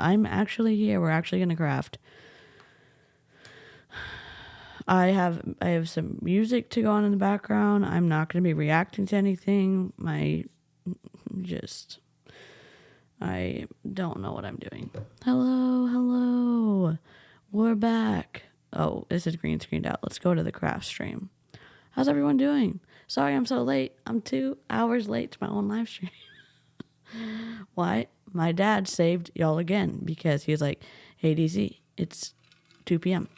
I'm actually here. We're actually going to craft. I have some music to go on in the background. I'm not going to be reacting to anything. I don't know what I'm doing. Hello. We're back. Oh, this is green screened out. Let's go to the craft stream. How's everyone doing? Sorry I'm so late. I'm 2 hours late to my own live stream. Why? My dad saved y'all again because he was like, hey, DC, it's 2 p.m.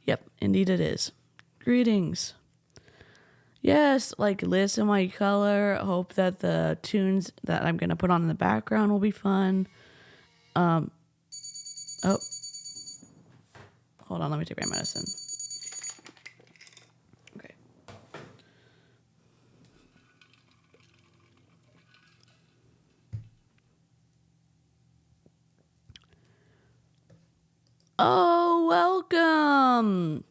Yep, indeed it is. Greetings. Yes, like listen while you color. Hope that the tunes that I'm going to put on in the background will be fun. Oh. Hold on, let me take my medicine. Okay. Oh, welcome.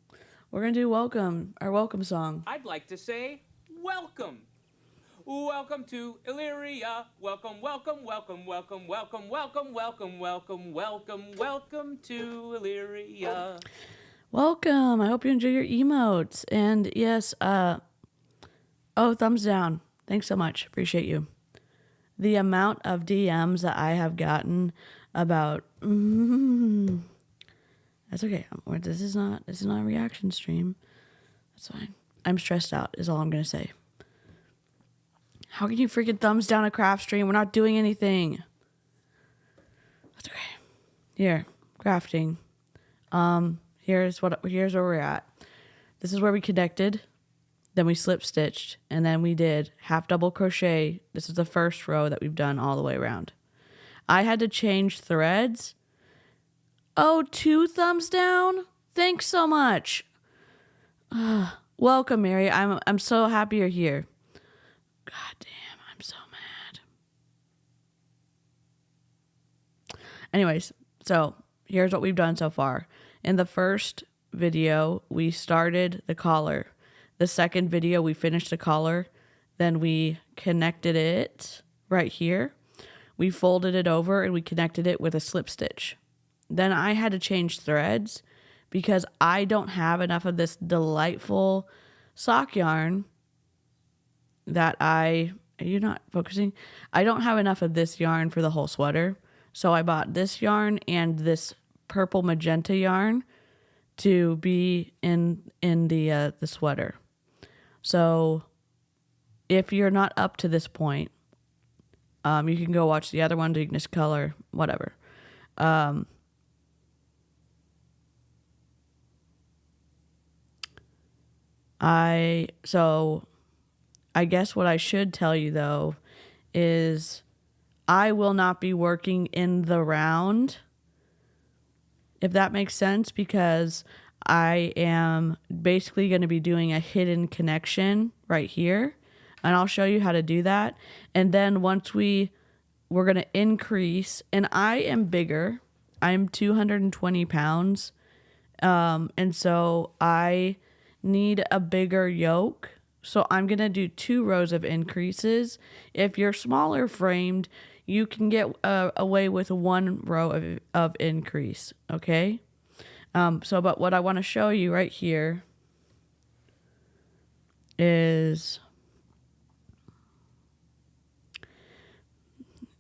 We're going to do our welcome song. I'd like to say welcome. Welcome to Illyria. Welcome to Illyria. Welcome. I hope you enjoy your emotes. And yes, oh, thumbs down. Thanks so much. Appreciate you. The amount of DMs that I have gotten about that's okay. This is not a reaction stream. That's fine. I'm stressed out is all I'm gonna say. How can you freaking thumbs down a craft stream? We're not doing anything. That's okay. Here, crafting. Here's where we're at. This is where we connected. Then we slip stitched, and then we did half double crochet. This is the first row that we've done all the way around. I had to change threads. Oh, 2 thumbs down? Thanks so much. Welcome, Mary. I'm so happy you're here. God damn, I'm so mad. Anyways, so here's what we've done so far. In the first video, we started the collar. The second video, we finished the collar. Then we connected it right here. We folded it over and we connected it with a slip stitch. Then I had to change threads because I don't have enough of this delightful sock yarn that are you not focusing? I don't have enough of this yarn for the whole sweater. So I bought this yarn and this purple magenta yarn to be in the sweater. So if you're not up to this point, you can go watch the other one, you can just color, whatever. I guess what I should tell you though is I will not be working in the round, if that makes sense, because I am basically going to be doing a hidden connection right here, and I'll show you how to do that. And then once we're going to increase, and I am bigger. I'm 220 pounds. And so I need a bigger yoke. So I'm going to do 2 rows of increases. If you're smaller framed, you can get away with 1 row of increase. Okay. But what I want to show you right here is,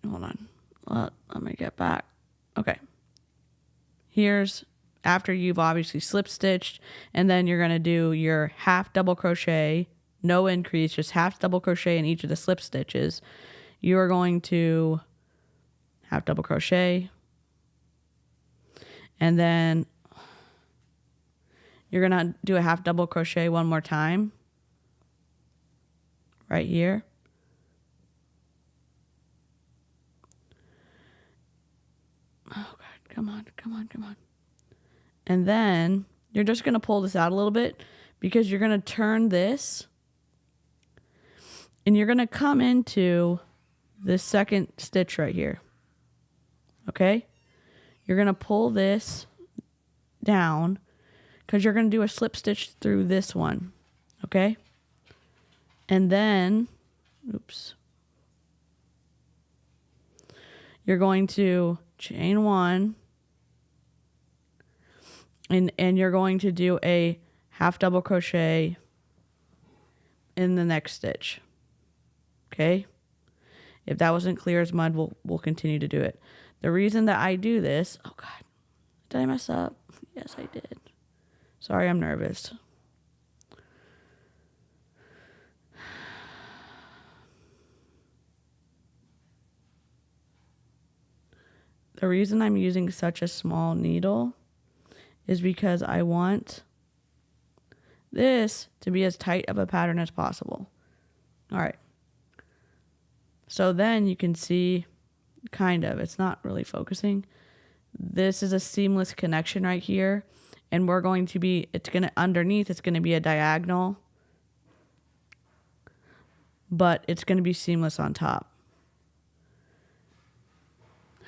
hold on. Let me get back. Okay. Here's after you've obviously slip stitched, and then you're going to do your half double crochet, no increase, just half double crochet in each of the slip stitches. You are going to half double crochet, and then you're going to do a half double crochet one more time right here. Oh God, come on. And then you're just going to pull this out a little bit because you're going to turn this and you're going to come into this second stitch right here. Okay? You're going to pull this down because you're going to do a slip stitch through this one. Okay? And then, oops. you're going to chain 1 and you're going to do a half double crochet in the next stitch. Okay? If that wasn't clear as mud, we'll continue to do it. The reason that I do this, oh God, did I mess up? Yes, I did. Sorry, I'm nervous. The reason I'm using such a small needle is because I want this to be as tight of a pattern as possible. All right. So then you can see, kind of, it's not really focusing. This is a seamless connection right here. And we're going to be, underneath, it's going to be a diagonal. But it's going to be seamless on top.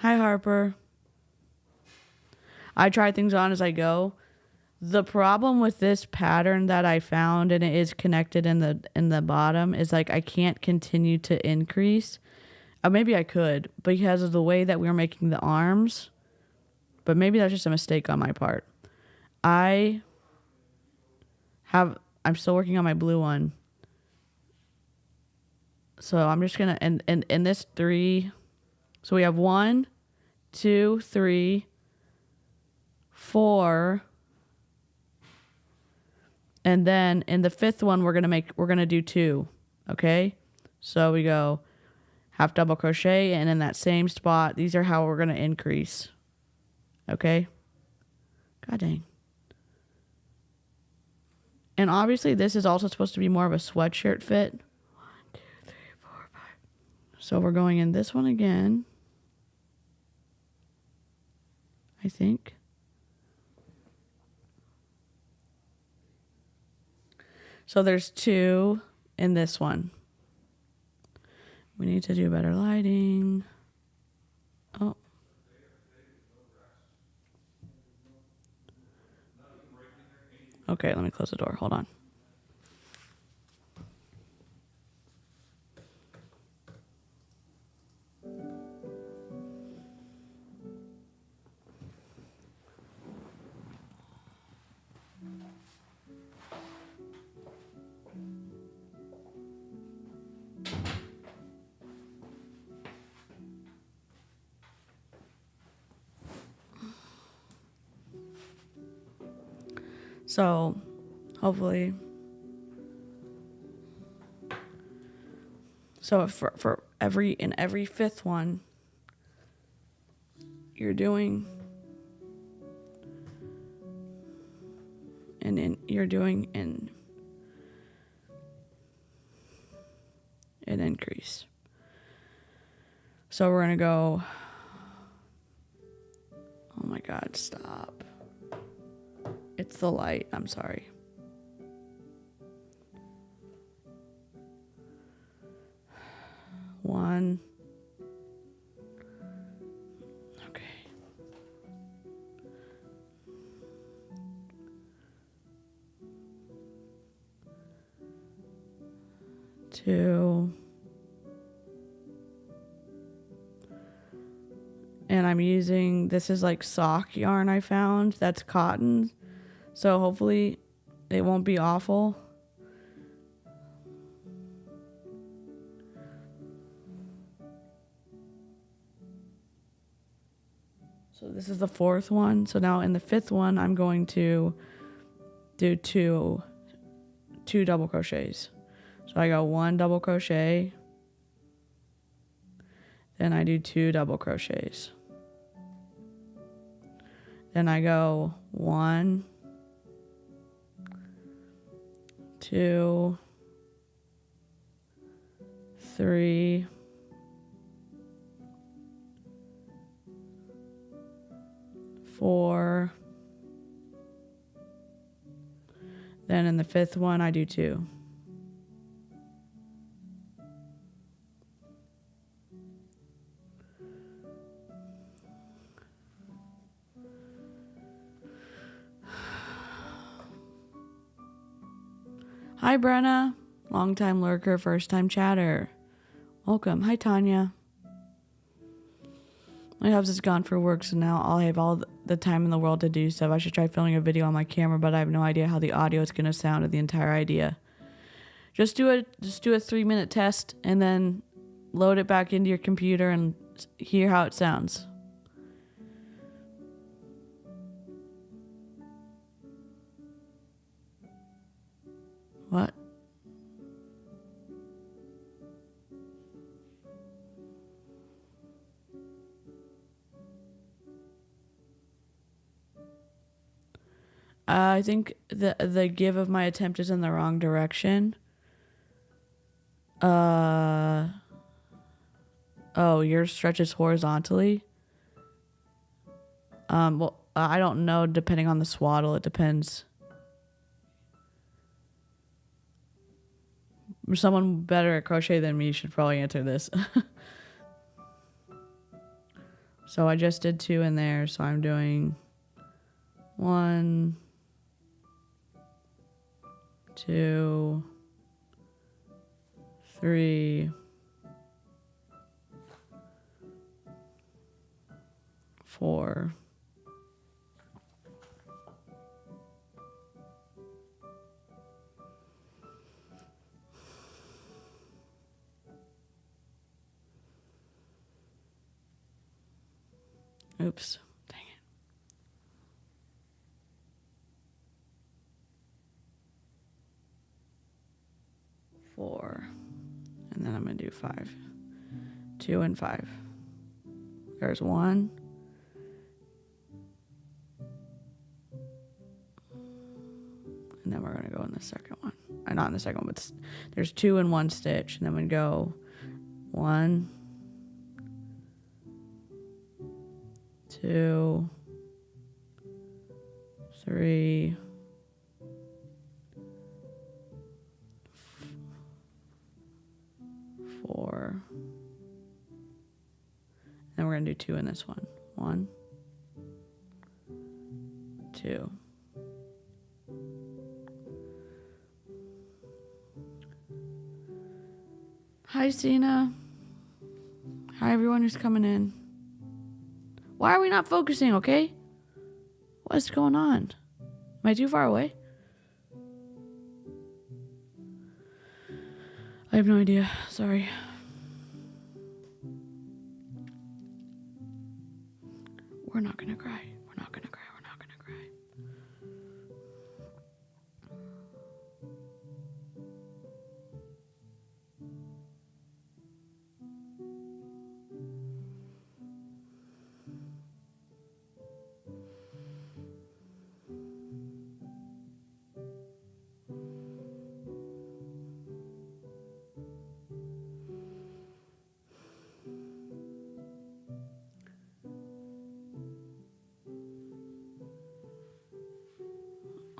Hi, Harper. I try things on as I go. The problem with this pattern that I found, and it is connected in the bottom, is like I can't continue to increase. Maybe I could because of the way that we were making the arms. But maybe that's just a mistake on my part. I'm still working on my blue one. So I'm just going to, and in this 3, so we have 1, 2, 3, 4, and then in the 5th one we're gonna do 2. Okay, so we go half double crochet, and in that same spot, these are how we're gonna increase. Okay, god dang. And obviously this is also supposed to be more of a sweatshirt fit. 1, 2, 3, 4, 5. So we're going in this one again, I think. So there's 2 in this one. We need to do better lighting. Oh. Okay, let me close the door. Hold on. So, hopefully, so for every 5th one, you're doing, you're doing an increase. So we're gonna go. Oh my God! Stop. It's the light. I'm sorry. One. Okay. 2. And I'm using, this is like sock yarn I found. That's cotton. So hopefully it won't be awful. So this is the 4th one. So now in the 5th one, I'm going to do two double crochets. So I go 1 double crochet. Then I do 2 double crochets. Then I go 1, 2, 3, 4. Then in the 5th one, I do 2. Hi, Brenna. Long-time lurker, first-time chatter. Welcome. Hi, Tanya. My hubs is gone for work, so now I'll have all the time in the world to do stuff. I should try filming a video on my camera, but I have no idea how the audio is going to sound or the entire idea. Just do a 3-minute test and then load it back into your computer and hear how it sounds. What? I think the give of my attempt is in the wrong direction. Oh, yours stretches horizontally. Well, I don't know. Depending on the swaddle, it depends. Someone better at crochet than me should probably answer this. So I just did 2 in there, so I'm doing 1, 2, 3, 4. Oops, dang it. 4. And then I'm going to do 5. 2 and 5. There's 1. And then we're going to go in the second one. Not in the second one, but there's 2 in 1 stitch. And then we go 1, 2, 3, 4. Then we're going to do 2 in this one. 1, 2. Hi, Cena. Hi, everyone who's coming in. Why are we not focusing, okay? What's going on? Am I too far away? I have no idea. Sorry. We're not gonna cry. We're not gonna cry. We're not gonna cry.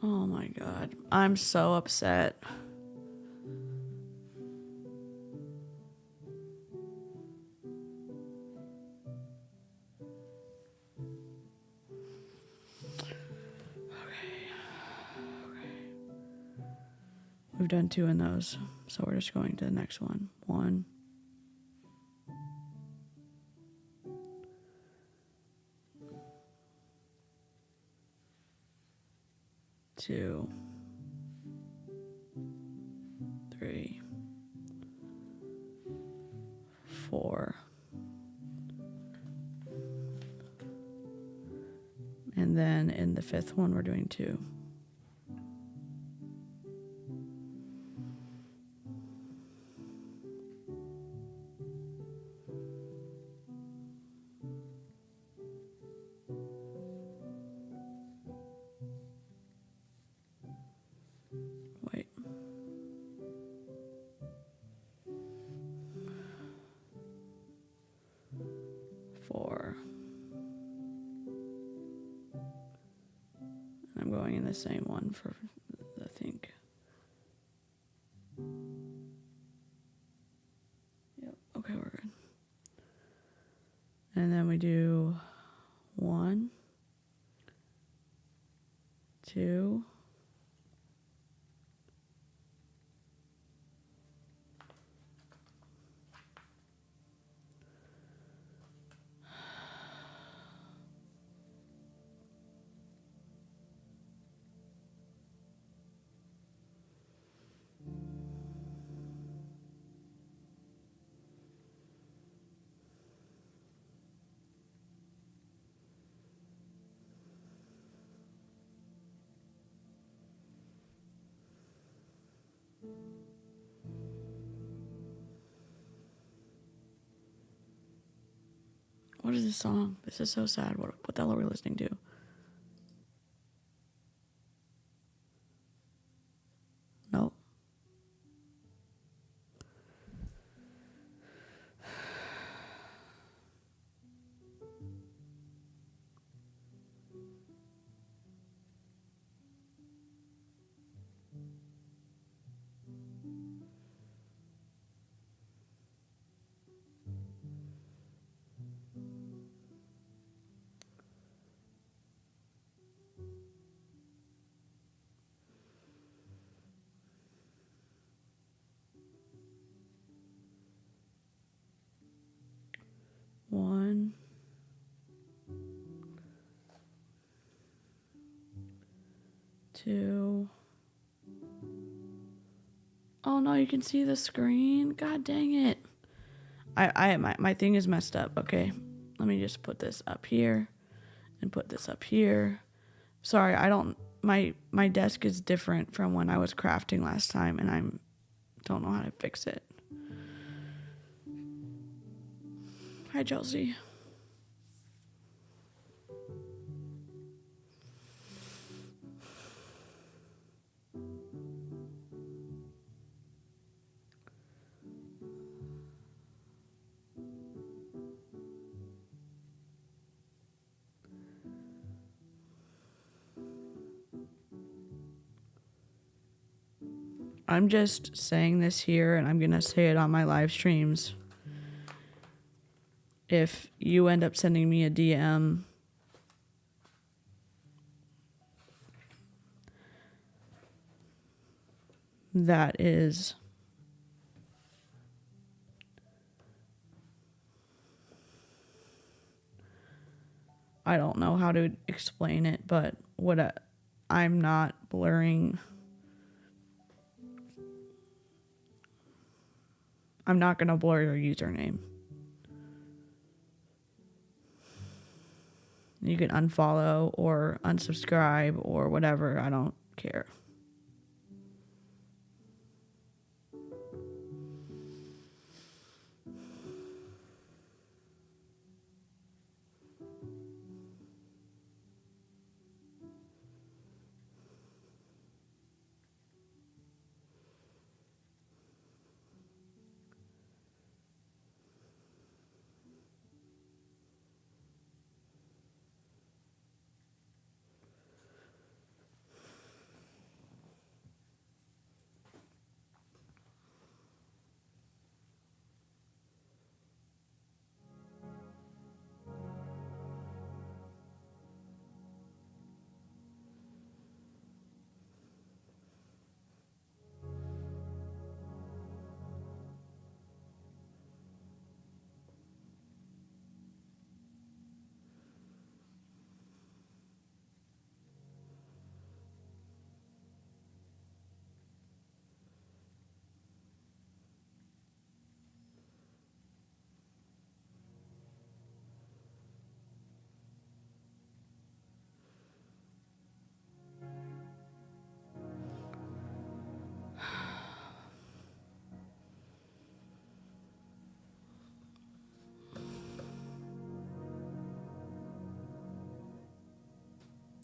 Oh my God. I'm so upset. We've done 2 in those, so we're just going to the next one. 1, 2, 3, 4, and then in the 5th one we're doing 2. Wait. Four. I'm going in the same one for, I think. Yep. Okay, we're good. And then we do 1, 2, 3, What is this song? This is so sad. What the hell are we listening to? Nope. One, two. Oh no, you can see the screen. God dang it. My thing is messed up. Okay. Let me just put this up here and put this up here. Sorry, my desk is different from when I was crafting last time and I don't know how to fix it. Hi, Chelsea. I'm just saying this here and I'm going to say it on my live streams. If you end up sending me a DM, that is I don't know how to explain it, but I'm not blurring. I'm not going to blur your username. You can unfollow or unsubscribe or whatever. I don't care.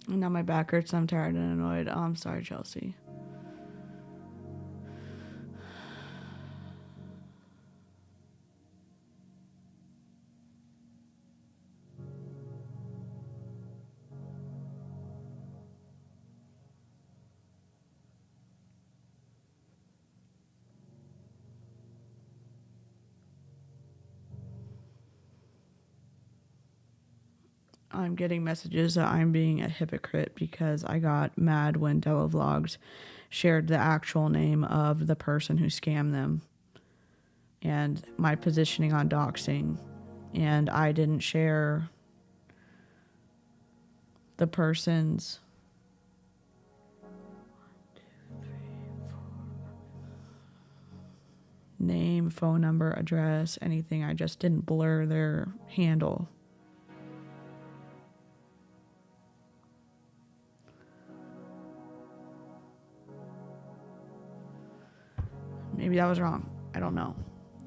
And now my back hurts. I'm tired and annoyed. Oh, I'm sorry, Chelsea. I'm getting messages that I'm being a hypocrite because I got mad when Della Vlogs shared the actual name of the person who scammed them and my positioning on doxing. And I didn't share the person's name, phone number, address, anything. I just didn't blur their handle. Maybe that was wrong. I don't know.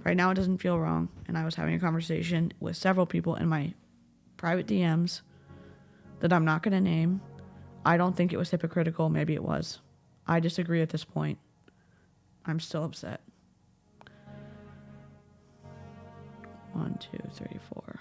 Right now it doesn't feel wrong. And I was having a conversation with several people in my private DMs that I'm not going to name. I don't think it was hypocritical. Maybe it was. I disagree at this point. I'm still upset. 1, 2, 3, 4.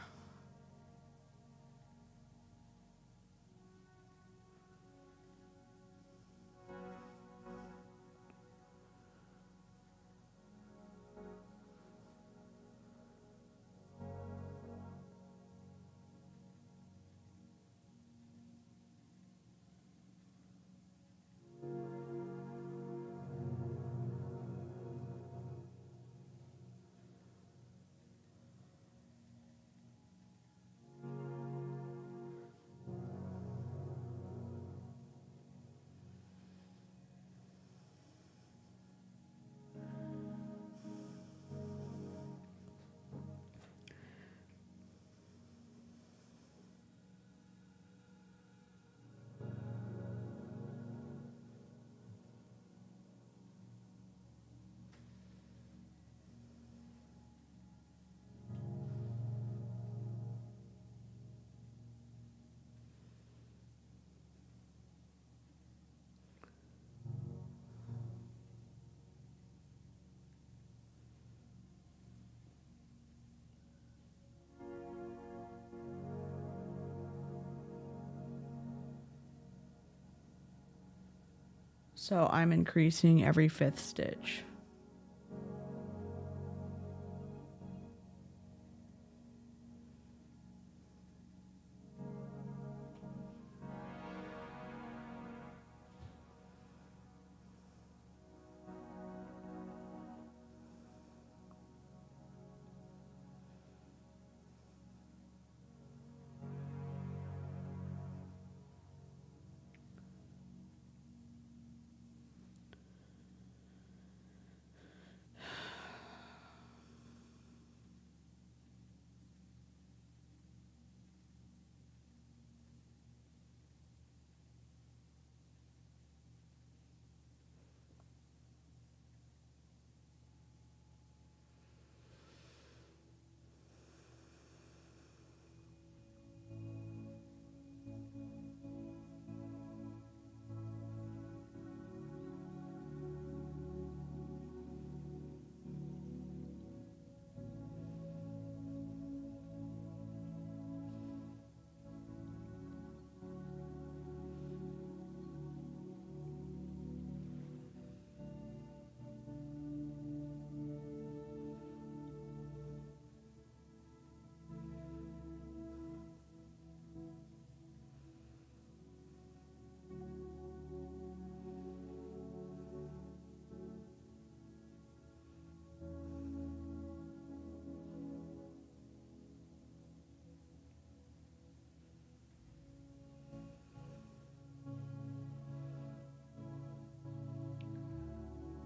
So I'm increasing every 5th stitch.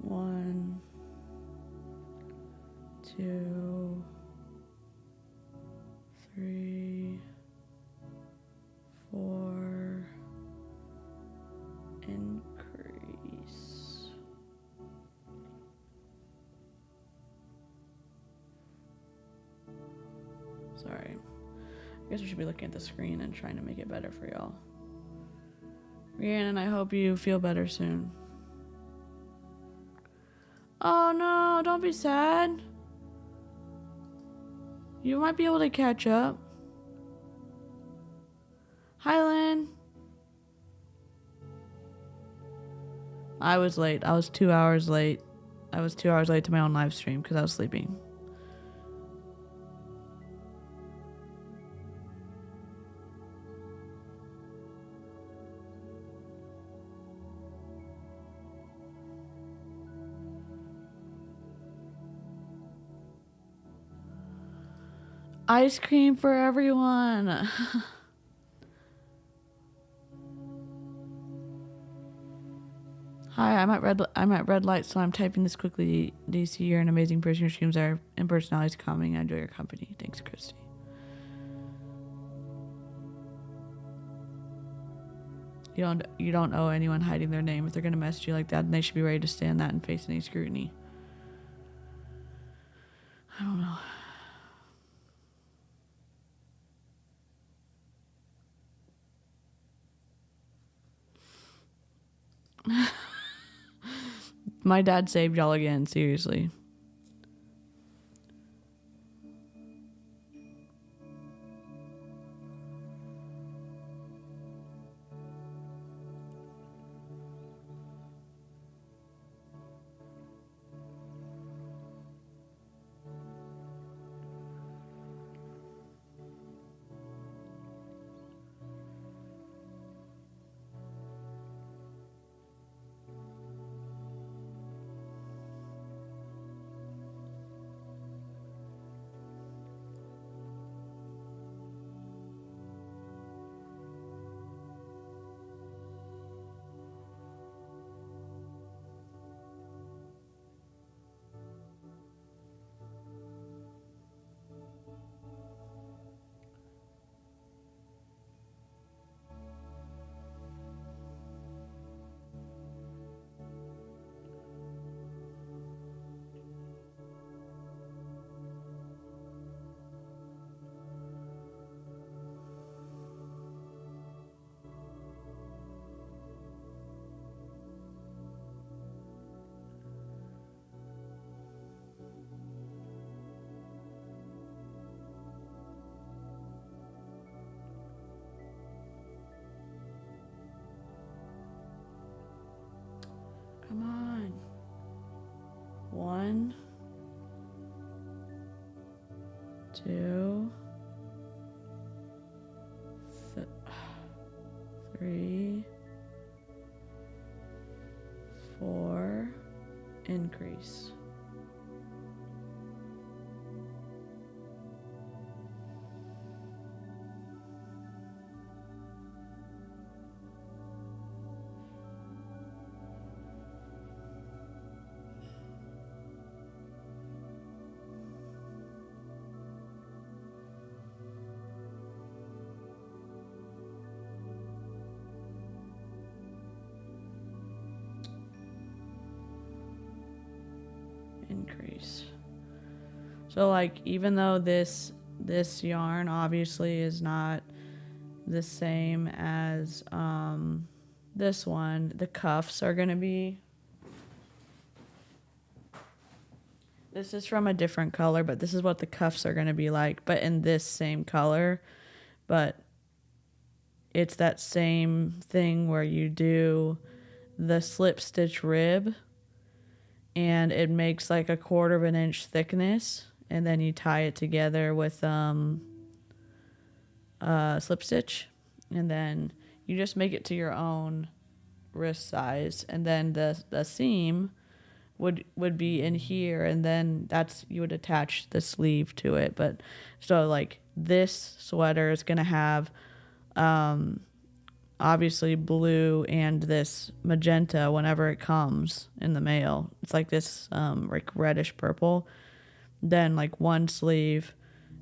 One, 2, 3, 4. Increase. Sorry. I guess we should be looking at the screen and trying to make it better for y'all. Rhiannon, I hope you feel better soon. Oh no, don't be sad. You might be able to catch up. Hi, Lynn. I was late. I was 2 hours late. I was 2 hours late to my own live stream because I was sleeping. Ice cream for everyone. Hi, I'm at red light, so I'm typing this quickly. DC, you're an amazing person. Your streams are and personalities calming. I enjoy your company. Thanks, Christy. You don't owe anyone hiding their name. If they're gonna message you like that, then they should be ready to stand that and face any scrutiny. My dad saved y'all again, seriously. Come on. 1, 2, 3, 4, increase. Increase. So like even though this yarn obviously is not the same as this one, the cuffs are gonna be, this is from a different color, but this is what the cuffs are gonna be like, but in this same color. But it's that same thing where you do the slip stitch rib and it makes like a 1/4 of an inch thickness, and then you tie it together with slip stitch, and then you just make it to your own wrist size, and then the seam would be in here, and then that's, you would attach the sleeve to it. But so like this sweater is gonna have obviously blue and this magenta whenever it comes in the mail. It's like this like reddish purple. Then like one sleeve,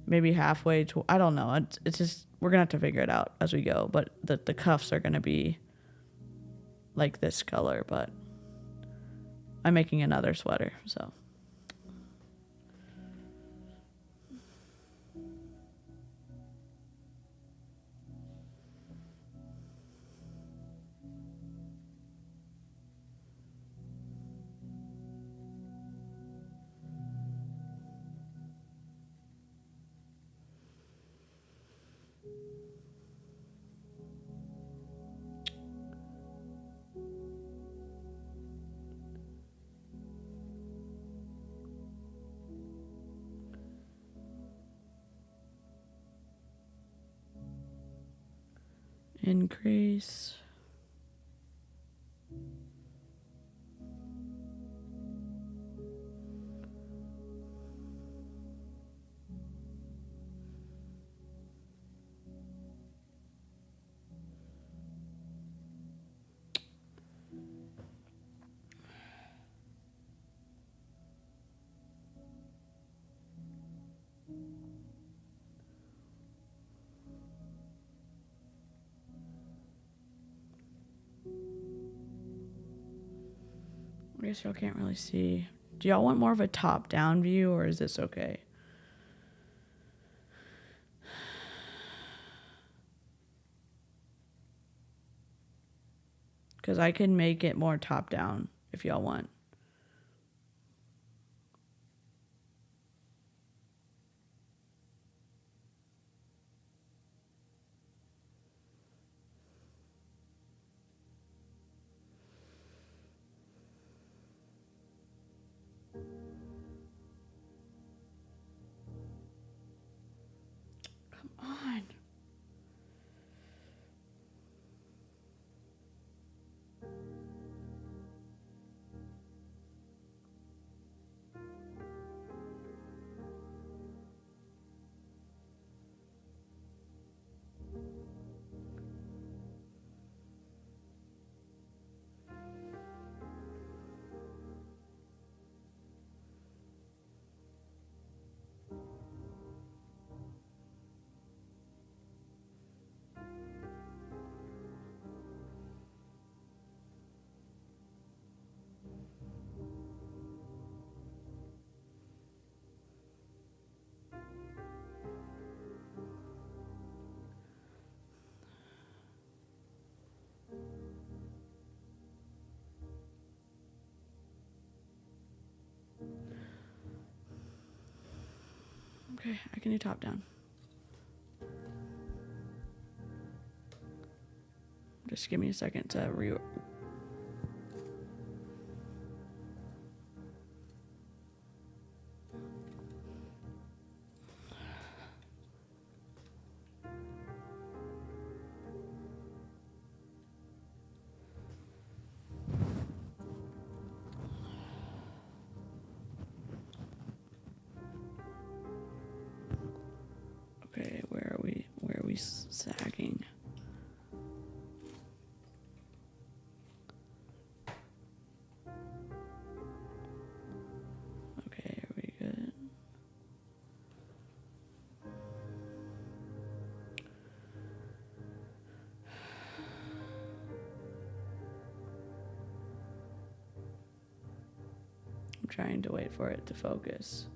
maybe halfway to, I don't know. It's just, we're gonna have to figure it out as we go. But the cuffs are gonna be like this color, but I'm making another sweater, so. Increase. I guess y'all can't really see. Do y'all want more of a top-down view, or is this okay? Because I can make it more top-down if y'all want. Okay, I can do top down. Just give me a second to Okay, where are we? Where are we sagging? Okay, are we good? I'm trying to wait for it to focus.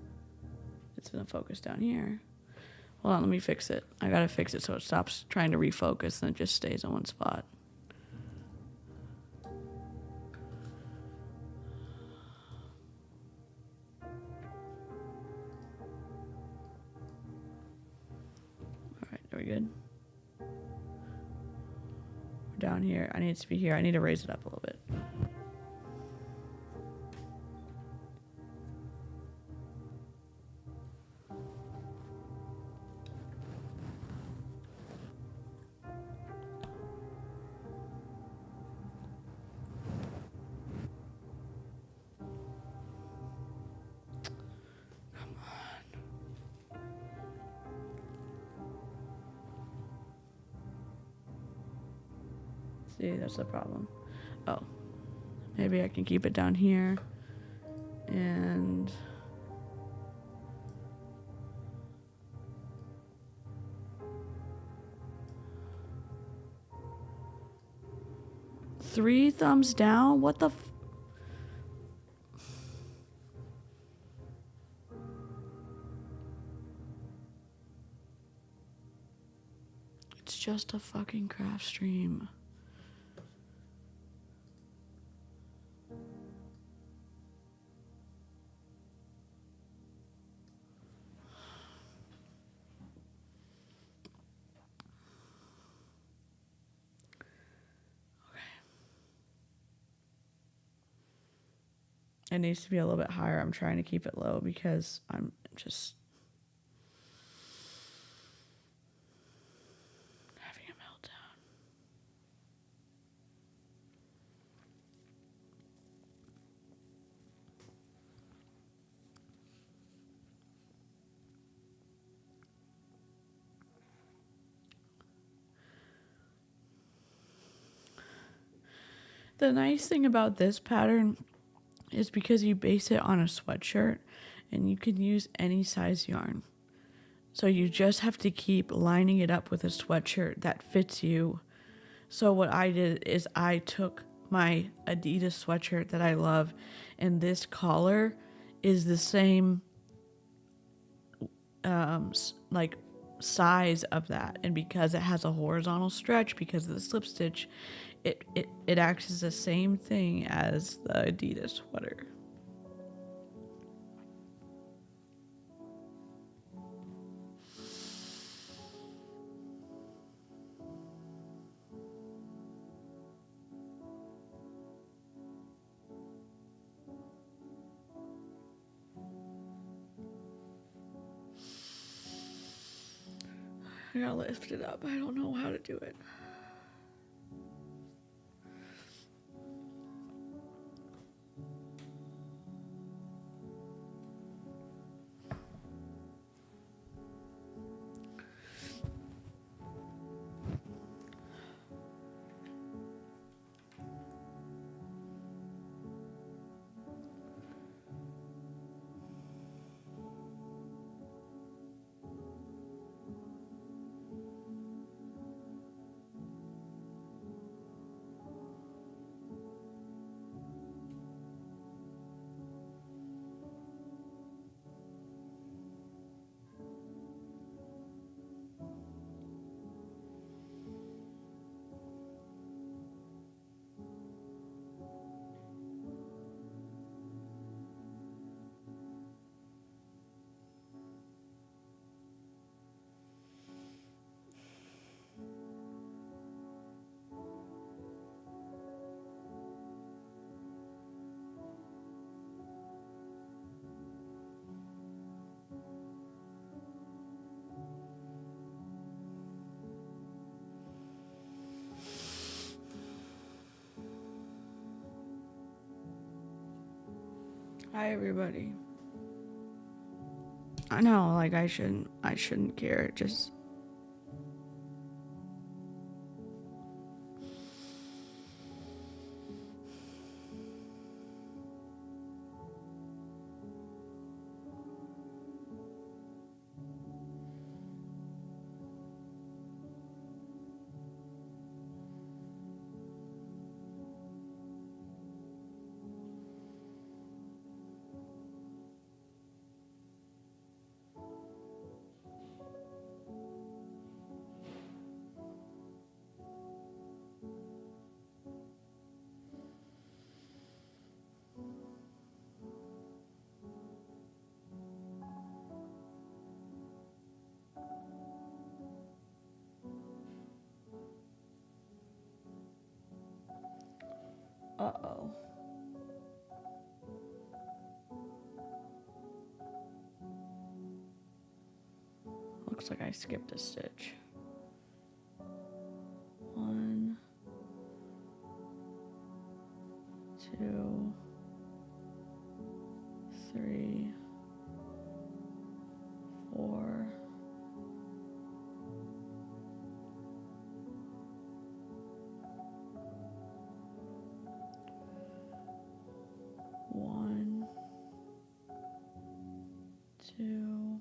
It's gonna focus down here. Hold on, let me fix it. I gotta fix it so it stops trying to refocus and it just stays in one spot. Alright, are we good? We're down here. I need it to be here. I need to raise it up a little bit. See, that's the problem. Oh, maybe I can keep it down here and three thumbs down. What the It's just a fucking craft stream. It needs to be a little bit higher. I'm trying to keep it low because I'm just having a meltdown. The nice thing about this pattern is because you base it on a sweatshirt and you can use any size yarn. So you just have to keep lining it up with a sweatshirt that fits you. So what I did is I took my Adidas sweatshirt that I love, and this collar is the same like size of that, and because it has a horizontal stretch because of the slip stitch, it acts as the same thing as the Adidas sweater. I gotta lift it up. I don't know how to do it. Hi everybody. I know, like I shouldn't care. It just uh-oh. Looks like I skipped a stitch. 1, 2, 3, 4. 1, 2.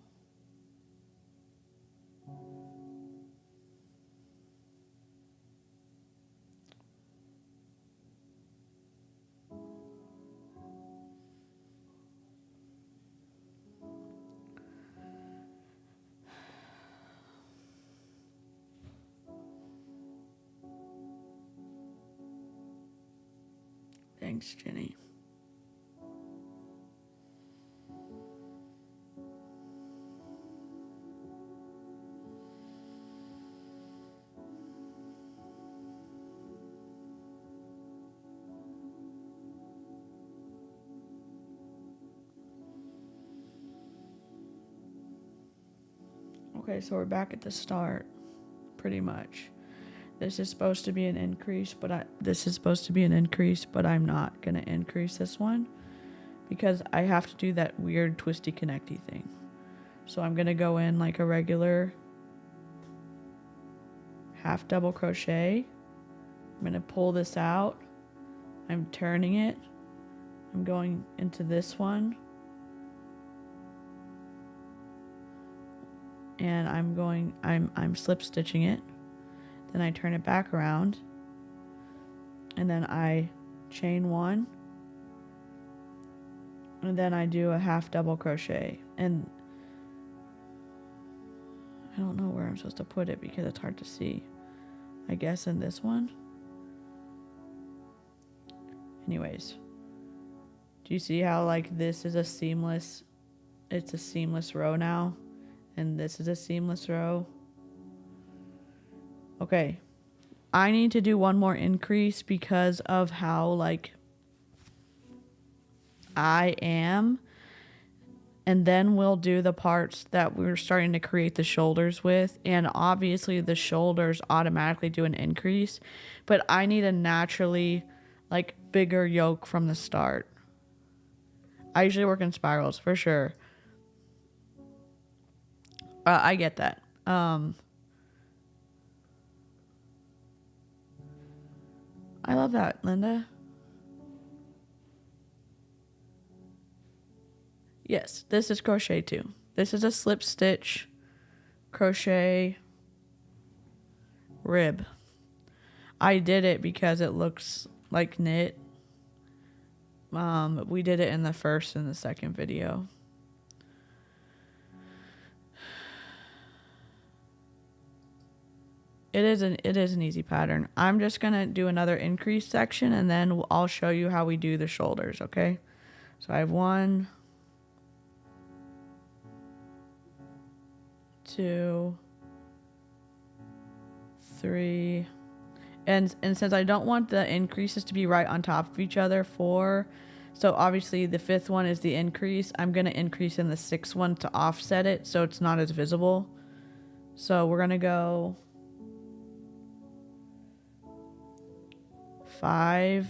Thanks, Jenny. Okay, so we're back at the start, pretty much. This is supposed to be an increase, but I'm not gonna increase this one because I have to do that weird twisty connecty thing. So I'm gonna go in like a regular half double crochet. I'm gonna pull this out. I'm turning it. I'm going into this one. And I'm slip stitching it. Then I turn it back around. And then I chain 1. And then I do a half double crochet. And I don't know where I'm supposed to put it because it's hard to see. I guess in this one. Anyways. Do you see how like this is a seamless, it's a seamless row now? And this is a seamless row. Okay. I need to do one more increase because of how like I am. And then we'll do the parts that we're starting to create the shoulders with. And obviously the shoulders automatically do an increase. But I need a naturally like bigger yoke from the start. I usually work in spirals for sure. I get that. I love that, Linda. Yes, this is crochet too. This is a slip stitch crochet rib. I did it because it looks like knit. We did it in the first and the second video. It is an easy pattern. I'm just gonna do another increase section and then I'll show you how we do the shoulders, okay? So I have 1, 2, 3, and since I don't want the increases to be right on top of each other, 4. So obviously the 5th one is the increase. I'm gonna increase in the 6th one to offset it so it's not as visible. So we're gonna go 5,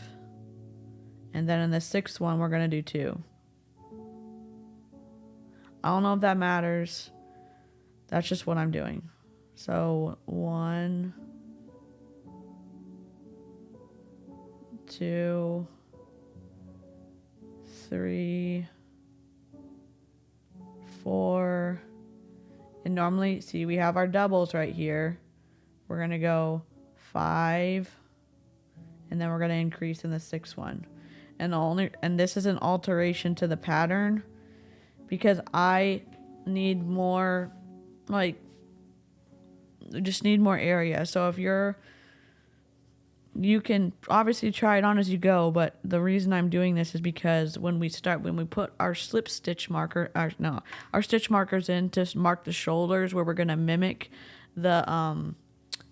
and then in the 6th one we're gonna do 2. I don't know if that matters. That's just what I'm doing. So 1, 2, 3, 4. And normally, see, we have our doubles right here. We're going to go 5, and then we're going to increase in the 6th one. And this is an alteration to the pattern because I need more, like, just need more area. So if you can obviously try it on as you go, but the reason I'm doing this is because when we put our slip stitch marker, our stitch markers in to mark the shoulders where we're going to mimic the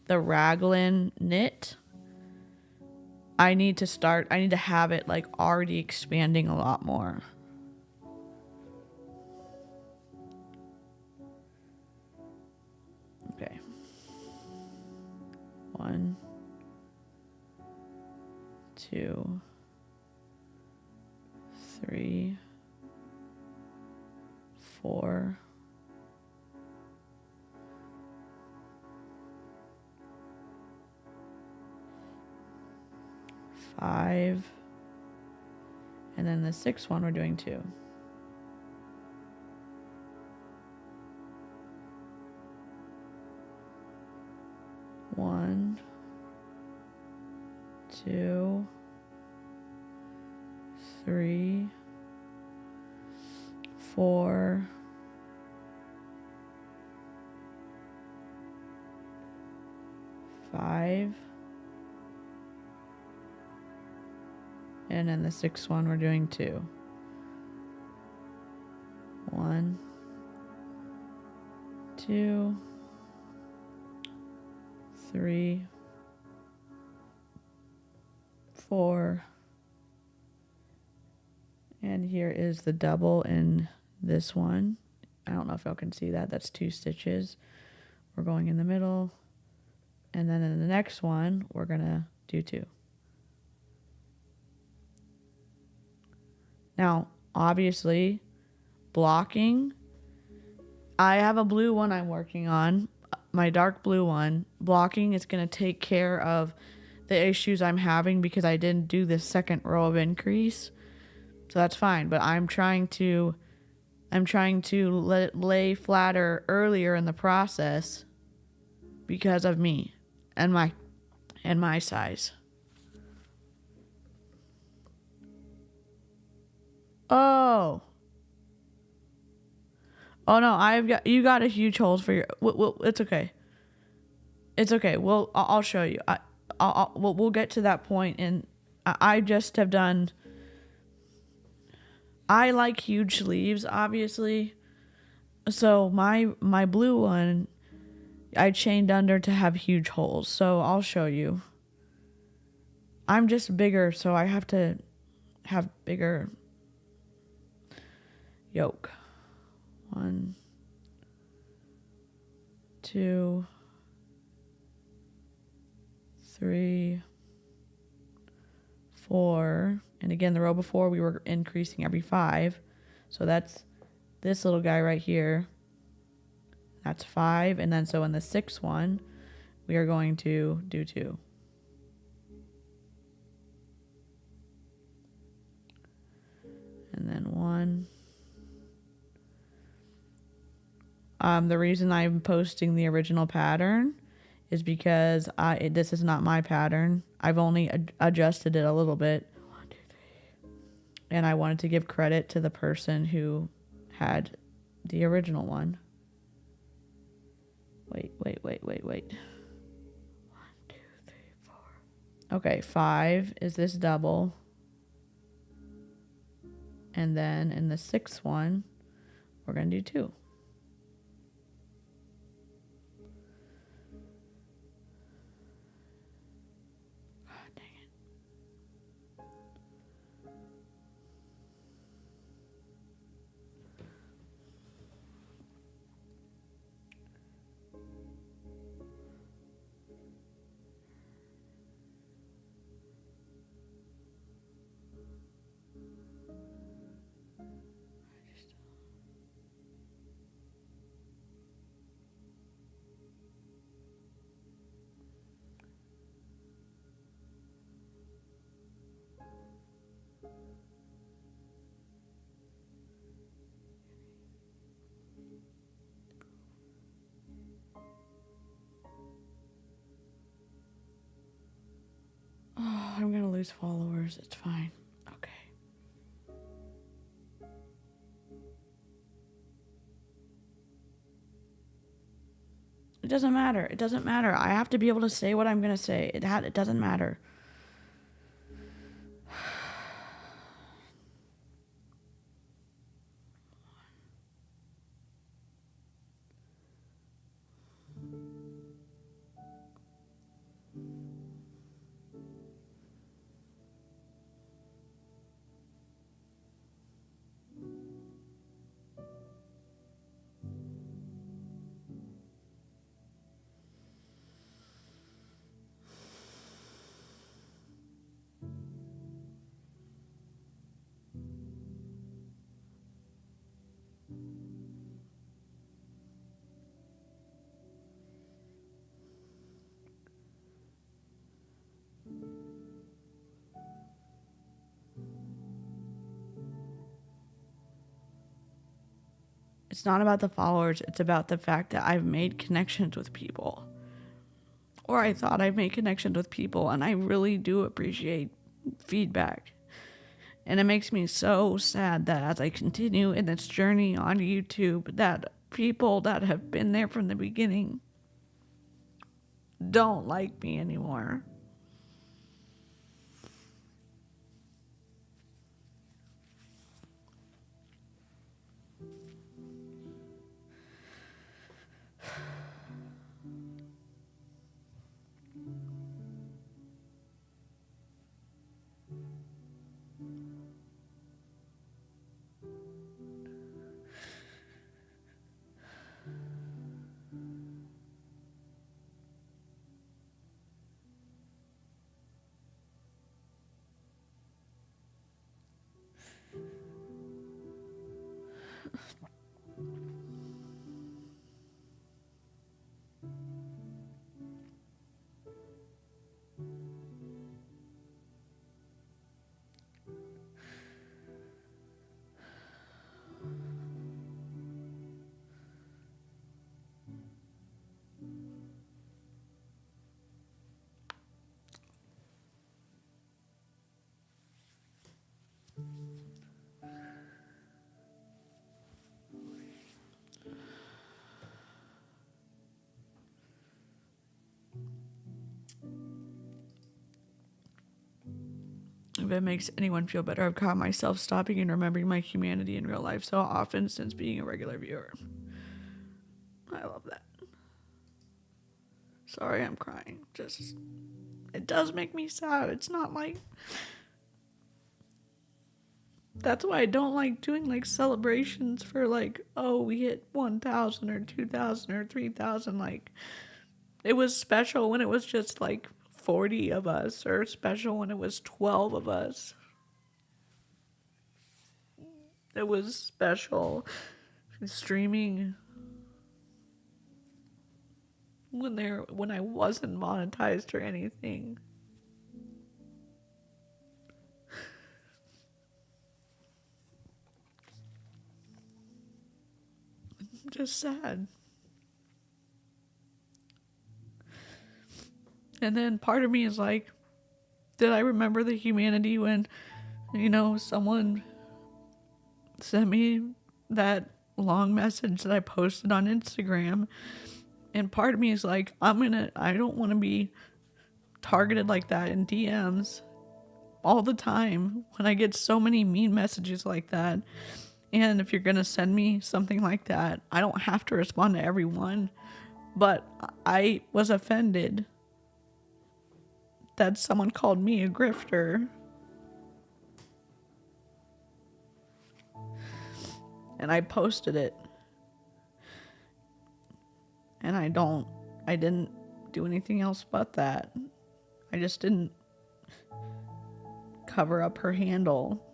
Raglan knit, I need to have it like already expanding a lot more. Okay. 1, 2, 3, 4, 5, and then the 6th one we're doing 2. 1, 2, 3, 4, 5, and then the 6th one we're doing 2. 1, 2, 3, 4, and here is the double in this one. I don't know if y'all can see that. That's 2 stitches. We're going in the middle, and then in the next one we're gonna do 2. Now, obviously, blocking, I have a blue one I'm working on, my dark blue one. Blocking is going to take care of the issues I'm having because I didn't do the 2nd row of increase. So that's fine, but I'm trying to let it lay flatter earlier in the process because of me and my size. Oh no, you got a huge holes for your. Well, it's okay. It's okay. I'll show you. We'll get to that point, and I just have done. I like huge sleeves, obviously. So my blue one, I chained under to have huge holes. So I'll show you. I'm just bigger, so I have to have bigger yoke. 1, 2, 3, 4, and again the row before we were increasing every 5, so that's this little guy right here. That's 5, and then so in the 6th one we are going to do 2. And then 1. The reason I'm posting the original pattern is because this is not my pattern. I've only adjusted it a little bit. 1, 2, 3. And I wanted to give credit to the person who had the original one. Wait. 1, 2, 3, 4. Okay, 5 is this double. And then in the 6th one, we're going to do 2. lose followers. It's fine. Okay. It doesn't matter. It doesn't matter. I have to be able to say what I'm going to say. It doesn't matter. It's not about the followers. It's about the fact that I've made connections with people. Or I thought I've made connections with people, and I really do appreciate feedback. And it makes me so sad that as I continue in this journey on YouTube, that people that have been there from the beginning don't like me anymore. If it makes anyone feel better, I've caught myself stopping and remembering my humanity in real life so often since being a regular viewer. I love that. Sorry, I'm crying. Just, it does make me sad. It's not like... That's why I don't like doing like celebrations for like, oh, we hit 1,000 or 2,000 or 3,000. Like, it was special when it was just like 40 of us, or special when it was 12 of us. It was special streaming when I wasn't monetized or anything. I'm just sad. And then part of me is like, did I remember the humanity when, someone sent me that long message that I posted on Instagram? And part of me is like, I don't want to be targeted like that in DMs all the time when I get so many mean messages like that. And if you're going to send me something like that, I don't have to respond to everyone. But I was offended that someone called me a grifter. And I posted it. And I didn't do anything else but that. I just didn't cover up her handle.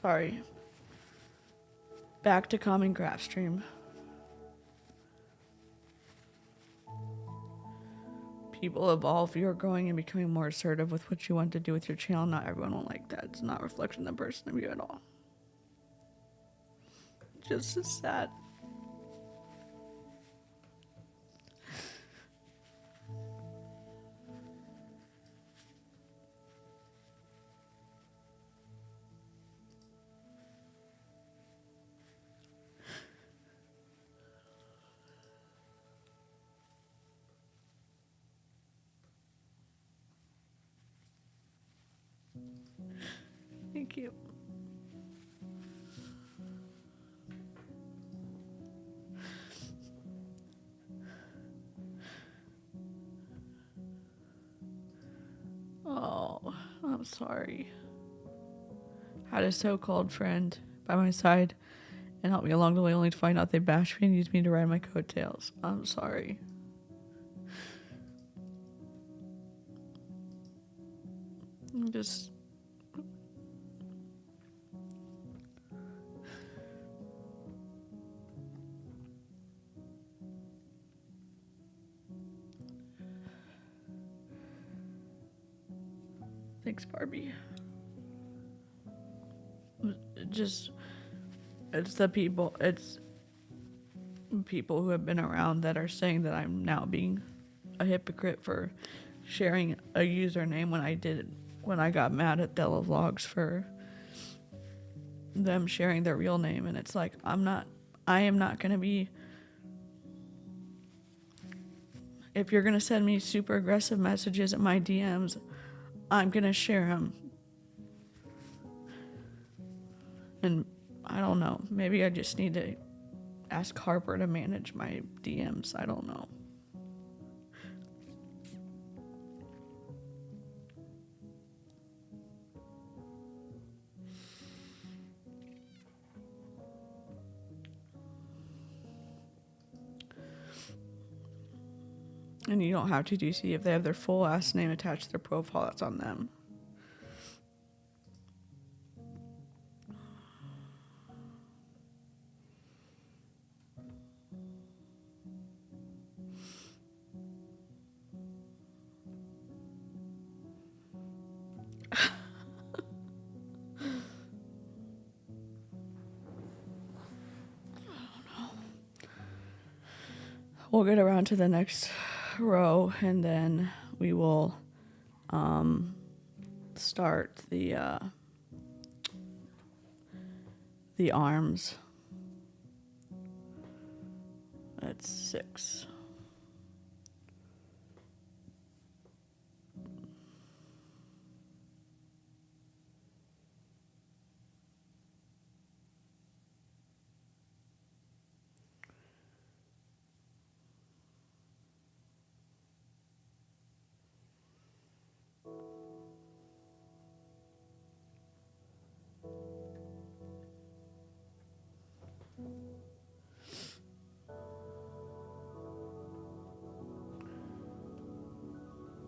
Sorry. Back to common craft stream. people evolve. You're growing and becoming more assertive with what you want to do with your channel. Not everyone will like that. It's not a reflection of the person of you at all. Just as sad. Thank you. Oh, I'm sorry. Had a so-called friend by my side and helped me along the way, only to find out they bashed me and used me to ride my coattails. I'm sorry. I'm just... Thanks, Barbie. Just, it's people who have been around that are saying that I'm now being a hypocrite for sharing a username when I got mad at Della Vlogs for them sharing their real name. And it's like, I am not going to be, if you're going to send me super aggressive messages at my DMs, I'm going to share them. And I don't know, maybe I just need to ask Harper to manage my DMs. I don't know. And you don't have to, do you see? If they have their full last name attached to their profile, that's on them. We'll get around to the next row and then we will start the arms. That's 6.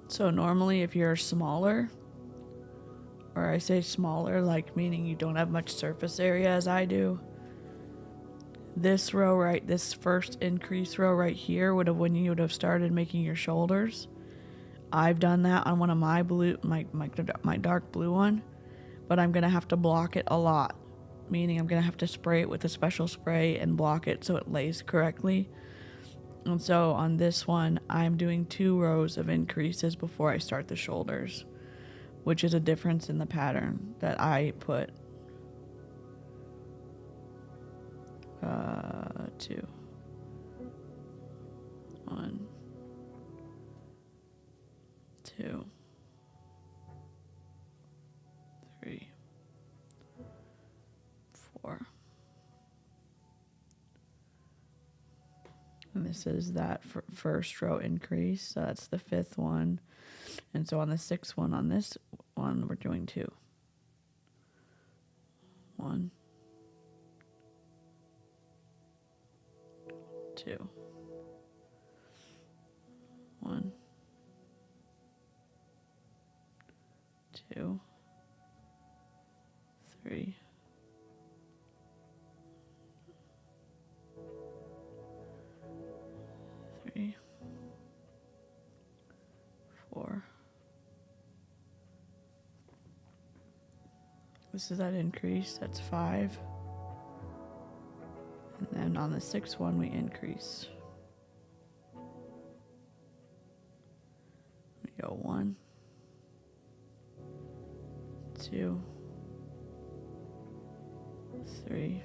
So normally if you're smaller, or I say smaller, like meaning you don't have much surface area as I do, this row this first increase row right here would have when you would have started making your shoulders. I've done that on one of my dark blue one, but I'm gonna have to block it a lot, meaning I'm gonna have to spray it with a special spray and block it so it lays correctly. And so on this one, I'm doing 2 rows of increases before I start the shoulders, which is a difference in the pattern that I put. 2. 1. 2. 3. 4. And this is that first row increase. So that's the 5th one. And so on the 6th one, on this one, we're doing 2. 1. 2. 1. 2. 3. 3. This is that increase, that's 5. And then on the 6th one, we increase. We go 1, 2, 3,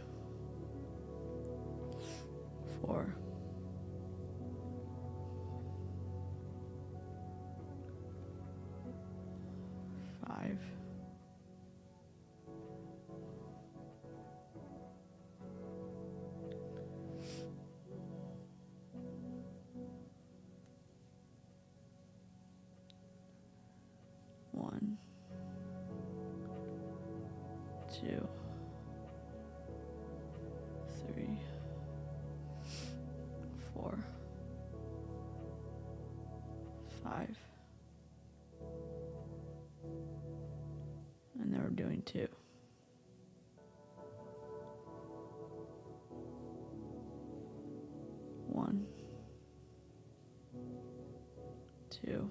4, 5. 1, 2, 3, 4, 5. And then we're doing 2. 1, 2,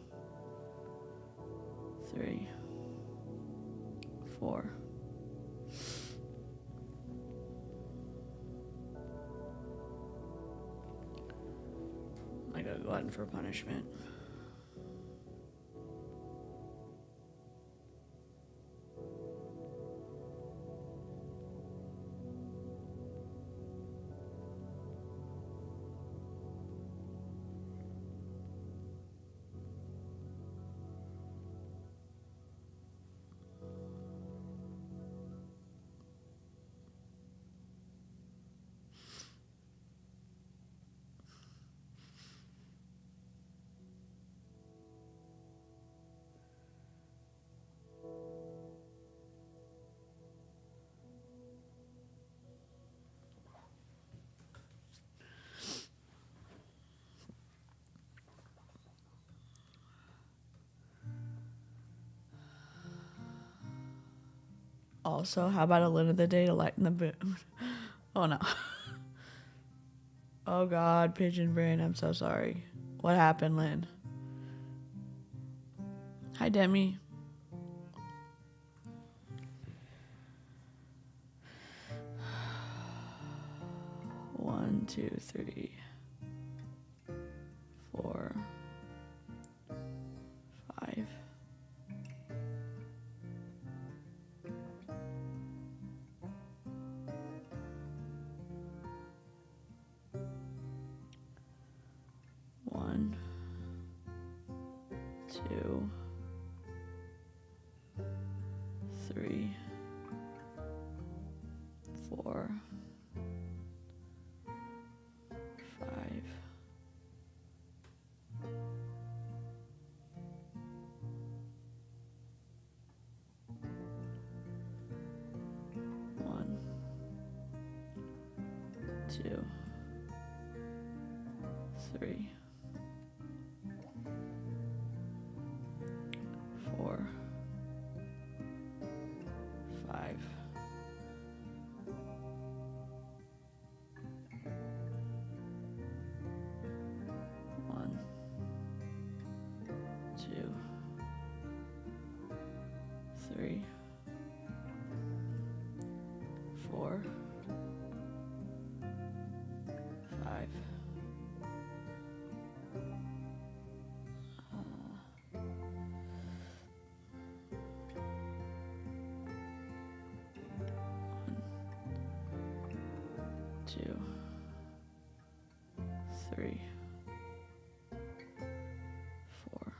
3, 4. Like a glutton for punishment. Also, how about a lid of the day to lighten the mood? Oh no. Oh God, pigeon brain, I'm so sorry. What happened, Lynn? Hi, Demi. One, 2, 3, 4, 5. 1, 2, 3, 4, 5. 1, 2, 3, 4, 5. 1, 2, 3, 4, 5. 2, 3, 4.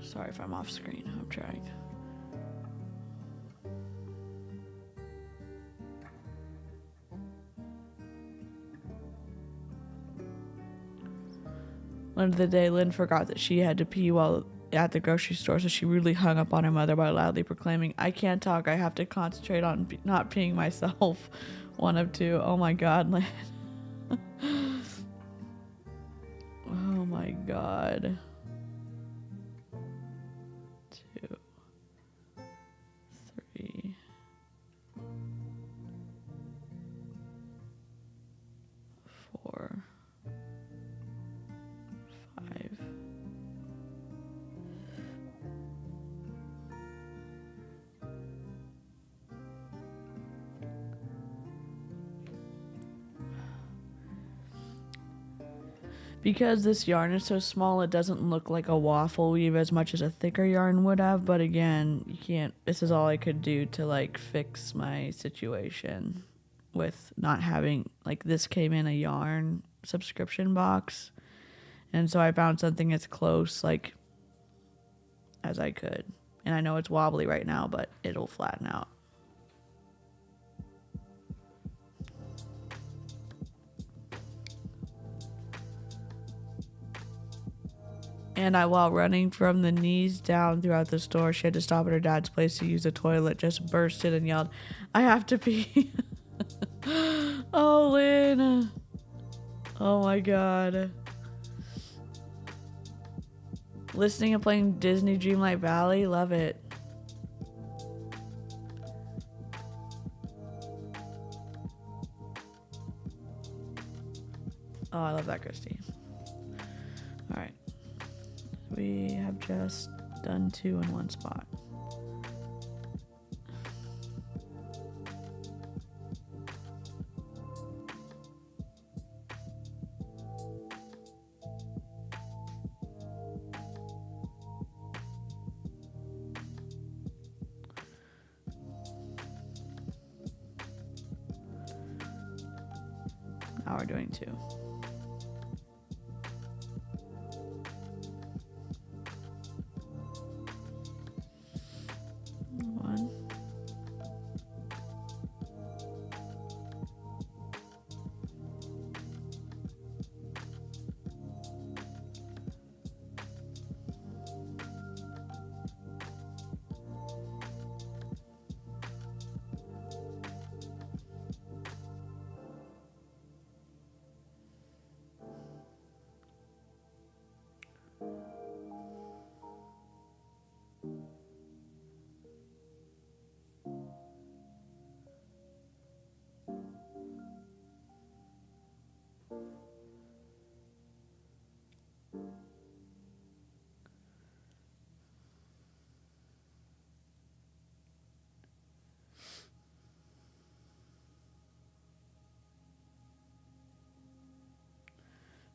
Sorry if I'm off screen. I'm trying. One of the day, Lynn forgot that she had to pee while at the grocery store, so she rudely hung up on her mother by loudly proclaiming, "I can't talk. I have to concentrate on not peeing myself." One of 2. Oh my God, Lynn. Oh my God. 2, 3, 4, Because this yarn is so small, it doesn't look like a waffle weave as much as a thicker yarn would have. But again, you can't, this is all I could do to like fix my situation with not having, like, this came in a yarn subscription box. And so I found something as close, like, as I could. And I know it's wobbly right now, but it'll flatten out. And while running from the knees down throughout the store, she had to stop at her dad's place to use the toilet, just bursted and yelled, "I have to pee." Oh, Lynn. Oh my god. Listening and playing Disney Dreamlight Valley, love it. Oh, I love that, Christy. Alright. We have just done 2 in one spot. Now we're doing 2.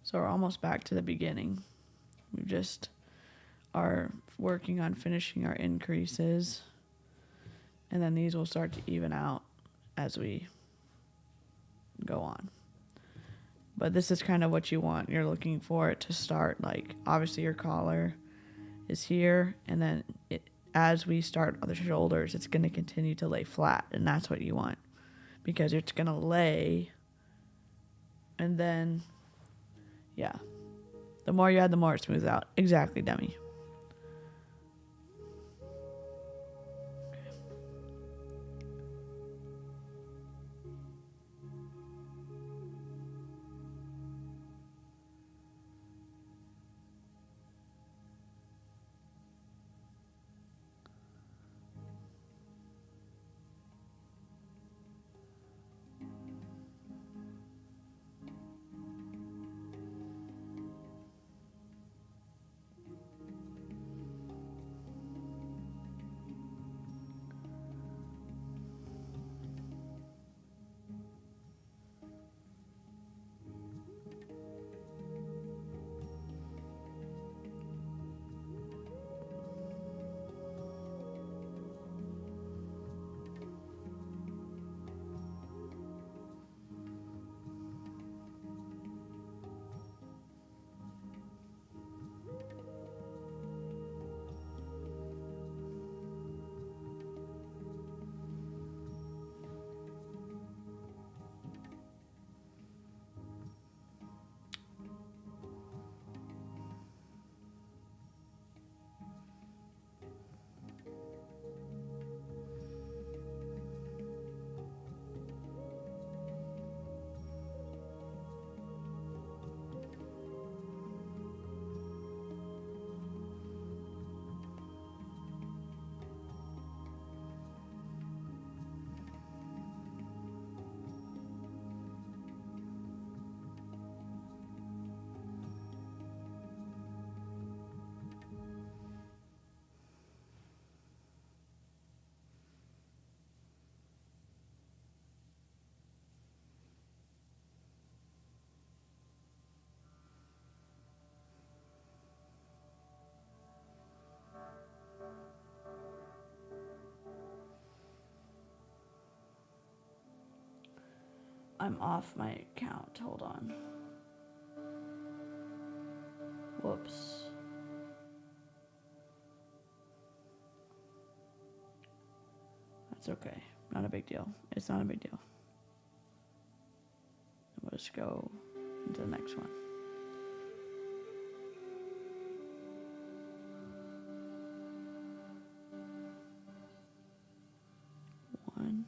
So we're almost back to the beginning. We just are working on finishing our increases. And then these will start to even out as we go on. But this is kind of what you want. You're looking for it to start, like, obviously your collar is here. And then as we start on the shoulders, it's going to continue to lay flat. And that's what you want. Because it's going to lay. And then, yeah. The more you add, the more it smooths out. Exactly, Demi. I'm off my count. Hold on. Whoops. That's okay. Not a big deal. It's not a big deal. We'll just go into the next one. One.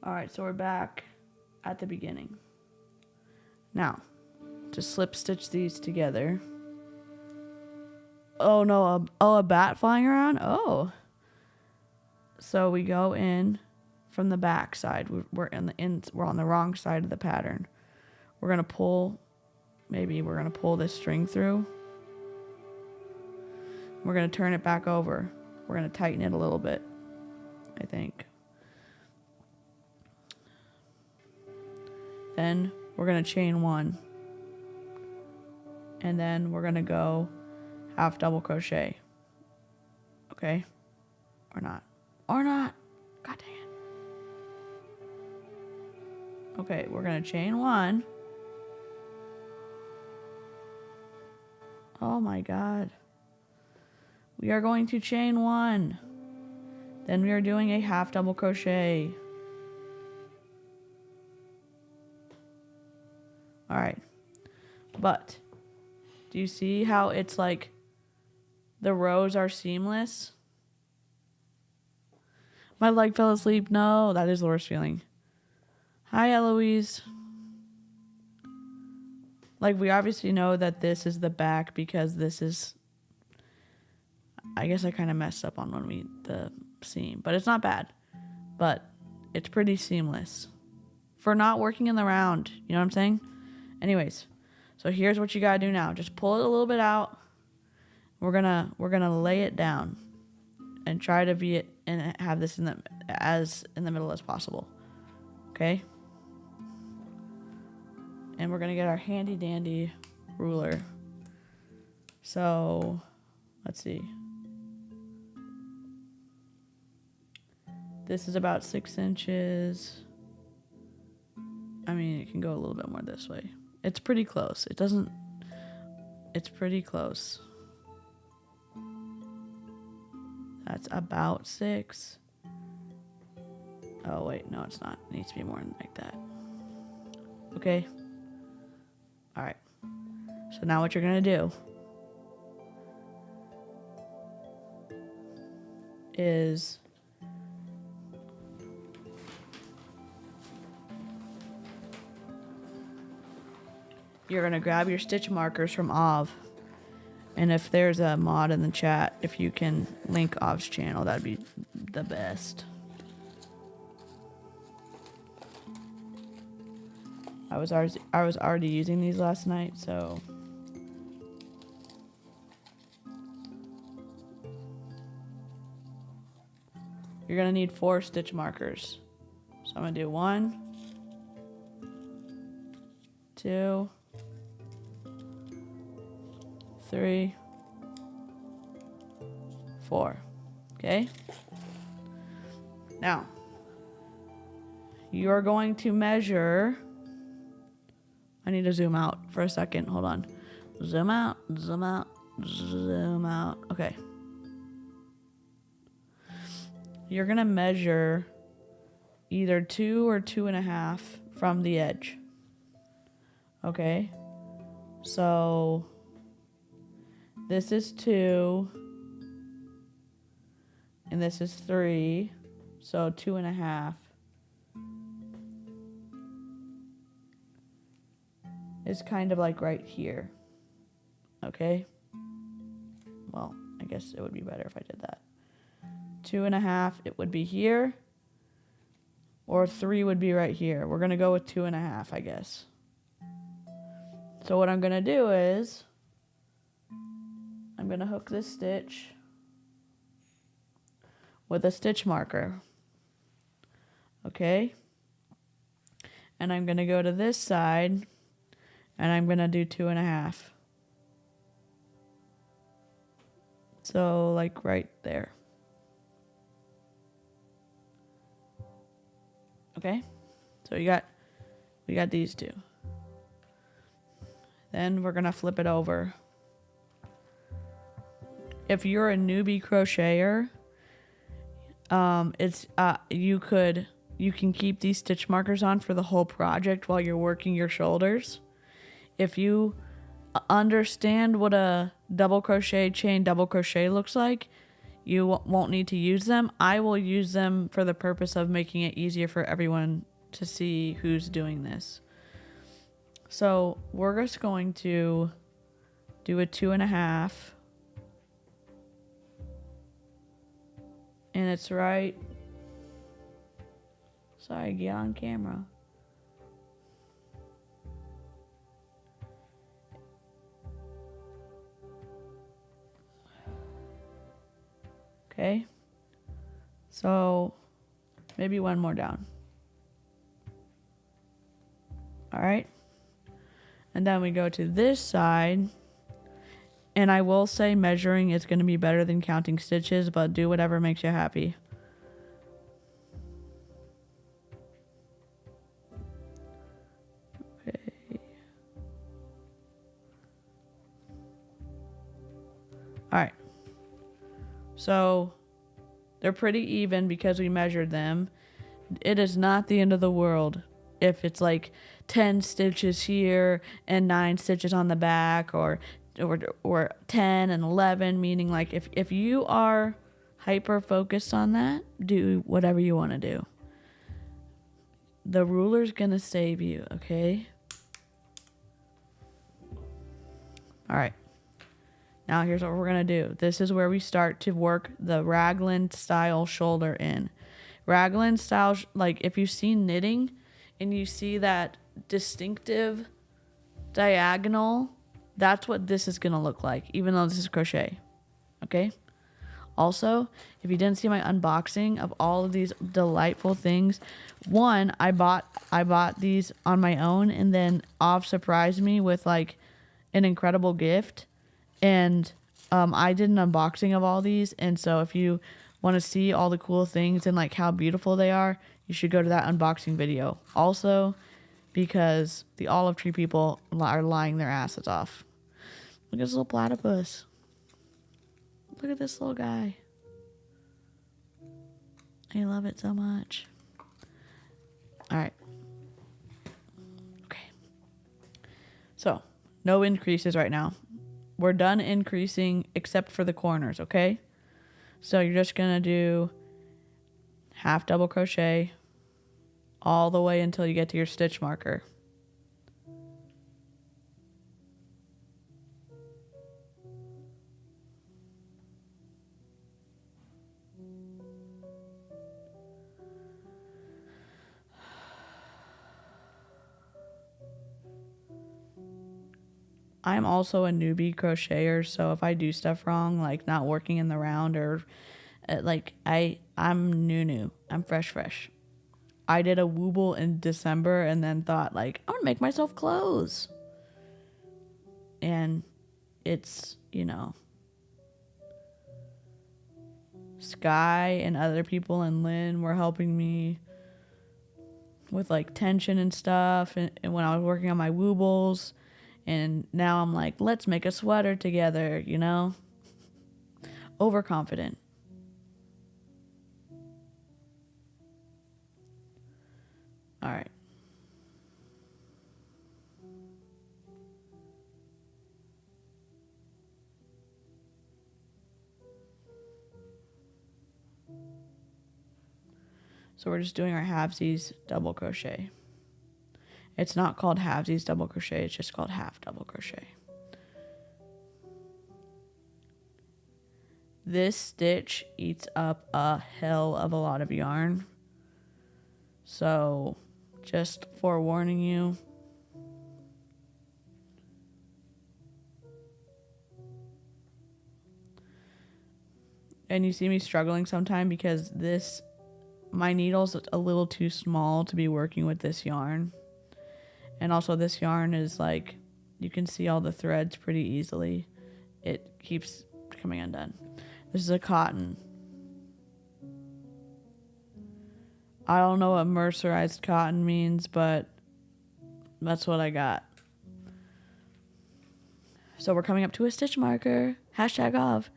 All right, so we're back at the beginning. Now, to slip stitch these together. Oh no, a bat flying around? Oh. So we go in from the back side. We're on the wrong side of the pattern. We're going to pull, maybe we're going to pull this string through. We're going to turn it back over. We're going to tighten it a little bit, I think. Then we're going to chain one. And then we're going to go half double crochet. Okay? Or not. Or not. God dang it. Okay, we're going to chain one. Oh my god. We are going to chain one. Then we are doing a half double crochet. Alright. But, do you see how it's like the rows are seamless? My leg fell asleep. No, that is the worst feeling. Hi, Eloise. Like, we obviously know that this is the back because this is... I guess I kind of messed up on the seam. But it's not bad. But it's pretty seamless. For not working in the round. You know what I'm saying? Anyways. So here's what you gotta do now. Just pull it a little bit out. We're gonna lay it down. And try to be it and have this in the middle as possible. Okay? And we're gonna get our handy dandy ruler. So let's see. This is about 6 inches. I mean, it can go a little bit more this way. It's pretty close. It's pretty close. That's about 6. Oh, wait. No, it's not. It needs to be more than like that. Okay. All right. So now what you're going to do is you're going to grab your stitch markers from Ov. And if there's a mod in the chat, if you can link Ov's channel, that'd be the best. I was already using these last night, so you're gonna need 4 stitch markers. So I'm gonna do 1, 2, 3, 4. Okay? Now, you're going to measure. I need to zoom out for a second. Hold on. Zoom out, zoom out, zoom out. Okay. You're going to measure either 2 or 2.5 from the edge. Okay? So this is 2 and this is 3. So 2.5 is kind of like right here. Okay? Well, I guess it would be better if I did that. 2.5, it would be here. Or 3 would be right here. We're going to go with 2.5, I guess. So what I'm going to do is, I'm going to hook this stitch with a stitch marker. Okay? And I'm going to go to this side, and I'm going to do 2.5. So, like right there. Okay? So we got these two. Then we're going to flip it over. If you're a newbie crocheter, you can keep these stitch markers on for the whole project while you're working your shoulders. If you understand what a double crochet chain double crochet looks like, you won't need to use them. I will use them for the purpose of making it easier for everyone to see who's doing this. So we're just going to do a 2.5. And it's right. Sorry, get on camera. Okay. So maybe one more down. All right. And then we go to this side. And I will say measuring is going to be better than counting stitches, but do whatever makes you happy. Okay. All right. So they're pretty even because we measured them. It is not the end of the world if it's like 10 stitches here and 9 stitches on the back, or 10 and 11, meaning like if you are hyper focused on that, do whatever you want to do. The ruler's gonna save you, okay? All right. Now here's what we're gonna do. This is where we start to work the Raglan style shoulder in. Raglan style, like if you've seen knitting and you see that distinctive diagonal, that's what this is gonna look like, even though this is crochet. Okay? Also, if you didn't see my unboxing of all of these delightful things, one, I bought these on my own, and then Ov surprised me with like an incredible gift. And I did an unboxing of all these, and so if you want to see all the cool things and like how beautiful they are, you should go to that unboxing video. Also, because the olive tree people are lying their asses off. Look at this little platypus. Look at this little guy. I love it so much. All right. Okay. So, no increases right now. We're done increasing except for the corners, okay? So you're just going to do half double crochet all the way until you get to your stitch marker. I'm also a newbie crocheter, so if I do stuff wrong, like not working in the round, or like I'm new, I'm fresh. I did a wooble in December and then thought like, I'm gonna make myself clothes. And it's, you know, Sky and other people and Lynn were helping me with like tension and stuff. And when I was working on my woobles, and now I'm like, let's make a sweater together, you know? Overconfident. All right. So we're just doing our halvesies double crochet. It's not called halvesies double crochet, it's just called half double crochet. This stitch eats up a hell of a lot of yarn. So just forewarning you. And you see me struggling sometime because my needle's a little too small to be working with this yarn. And also this yarn is like, you can see all the threads pretty easily. It keeps coming undone. This is a cotton. I don't know what mercerized cotton means, but that's what I got. So we're coming up to a stitch marker. #of.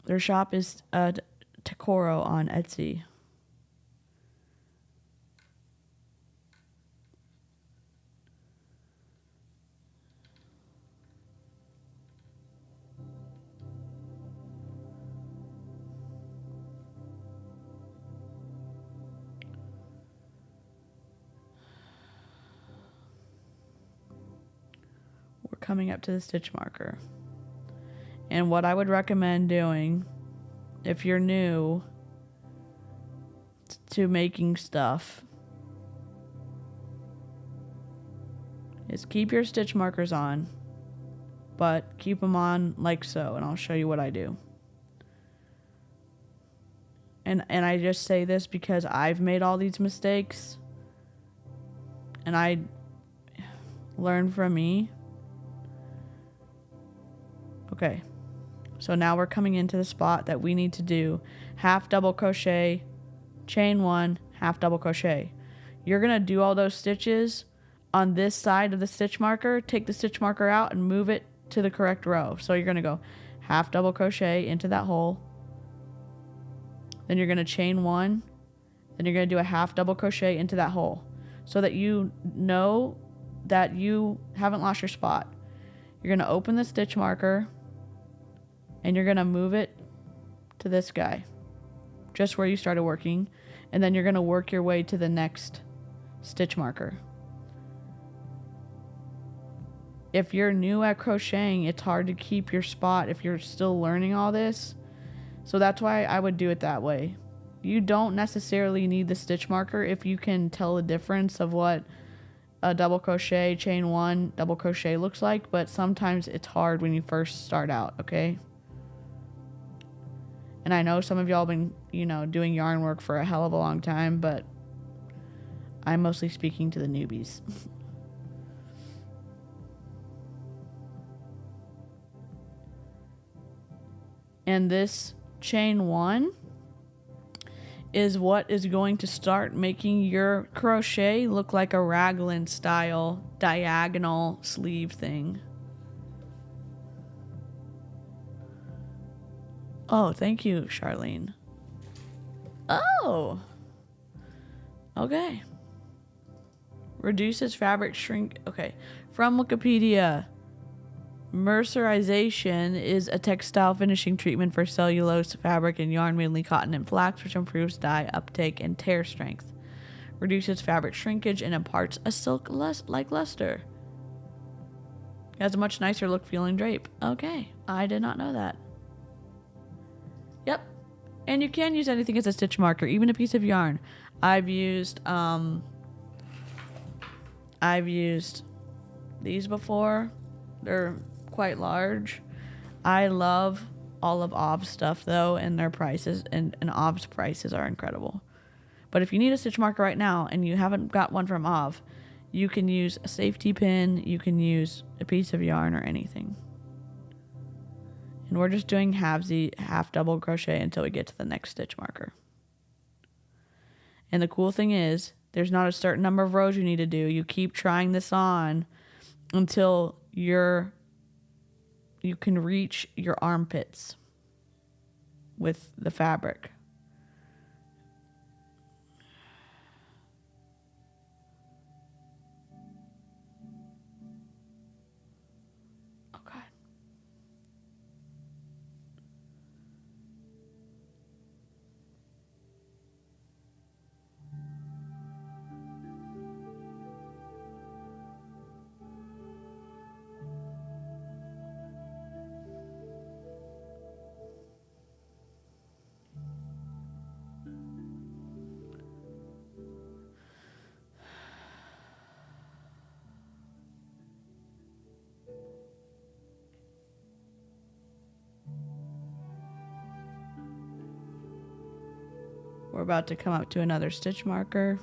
Their shop is Takoro on Etsy. We're coming up to the stitch marker. And what I would recommend doing if you're new to making stuff is keep your stitch markers on, but keep them on like so, and I'll show you what I do. And I just say this because I've made all these mistakes and I learn from me. Okay. So now we're coming into the spot that we need to do half double crochet, chain 1, half double crochet. You're going to do all those stitches on this side of the stitch marker, take the stitch marker out and move it to the correct row. So you're going to go half double crochet into that hole. Then you're going to chain 1. Then you're going to do a half double crochet into that hole so that you know that you haven't lost your spot. You're going to open the stitch marker and you're going to move it to this guy, just where you started working. And then you're going to work your way to the next stitch marker. If you're new at crocheting, it's hard to keep your spot if you're still learning all this. So that's why I would do it that way. You don't necessarily need the stitch marker if you can tell the difference of what a double crochet, chain 1, double crochet looks like, but sometimes it's hard when you first start out, okay? And I know some of y'all been, doing yarn work for a hell of a long time, but I'm mostly speaking to the newbies. And this chain 1 is what is going to start making your crochet look like a raglan style diagonal sleeve thing. Oh, thank you, Charlene. Oh. Okay. Reduces fabric shrink. Okay. From Wikipedia. Mercerization is a textile finishing treatment for cellulose fabric and yarn, mainly cotton and flax, which improves dye uptake and tear strength. Reduces fabric shrinkage and imparts a silk like luster. It has a much nicer look, feel, and drape. Okay. I did not know that. Yep. And you can use anything as a stitch marker, even a piece of yarn. I've used these before. They're quite large. I love all of OB's stuff though, and their prices and OB's prices are incredible. But if you need a stitch marker right now and you haven't got one from Ov, you can use a safety pin, you can use a piece of yarn or anything. And we're just doing half double crochet until we get to the next stitch marker. And the cool thing is, there's not a certain number of rows you need to do. You keep trying this on until you can reach your armpits with the fabric. Oh God. We're about to come up to another stitch marker.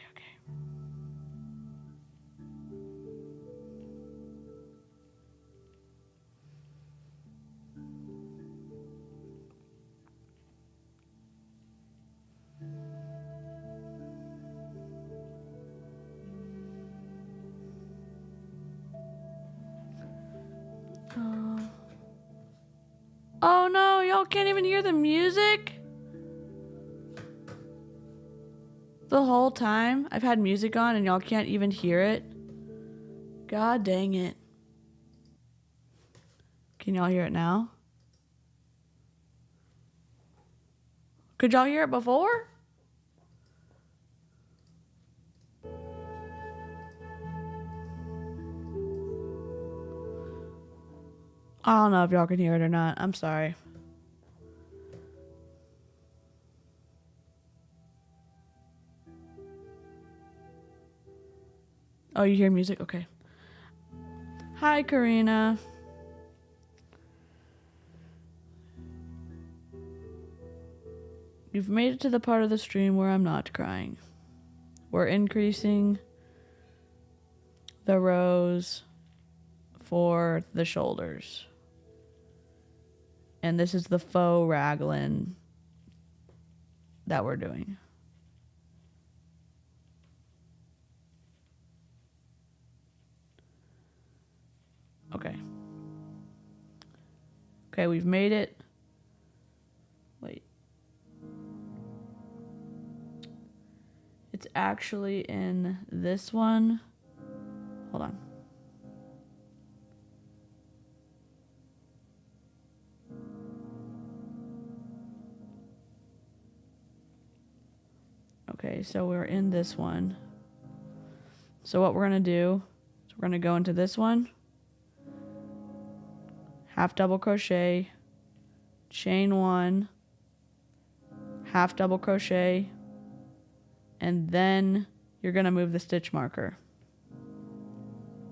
Okay. Oh no, y'all can't even hear the music? The whole time I've had music on and y'all can't even hear it? God dang it. Can y'all hear it now? Could y'all hear it before? I don't know if y'all can hear it or not. I'm sorry. Oh, you hear music? Okay. Hi, Karina. You've made it to the part of the stream where I'm not crying. We're increasing the rows for the shoulders. And this is the faux raglan that we're doing. Okay. Okay, we've made it. Wait. It's actually in this one. Hold on. Okay, so we're in this one. So what we're going to do is we're going to go into this one. Half double crochet, chain one, half double crochet, and then you're going to move the stitch marker.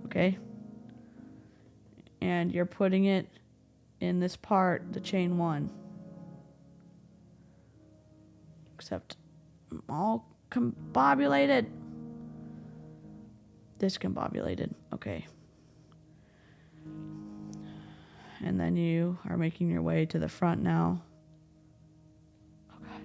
Okay? And you're putting it in this part, the chain one. Except I'm all combobulated. Discombobulated. Okay. And then you are making your way to the front now. Oh God.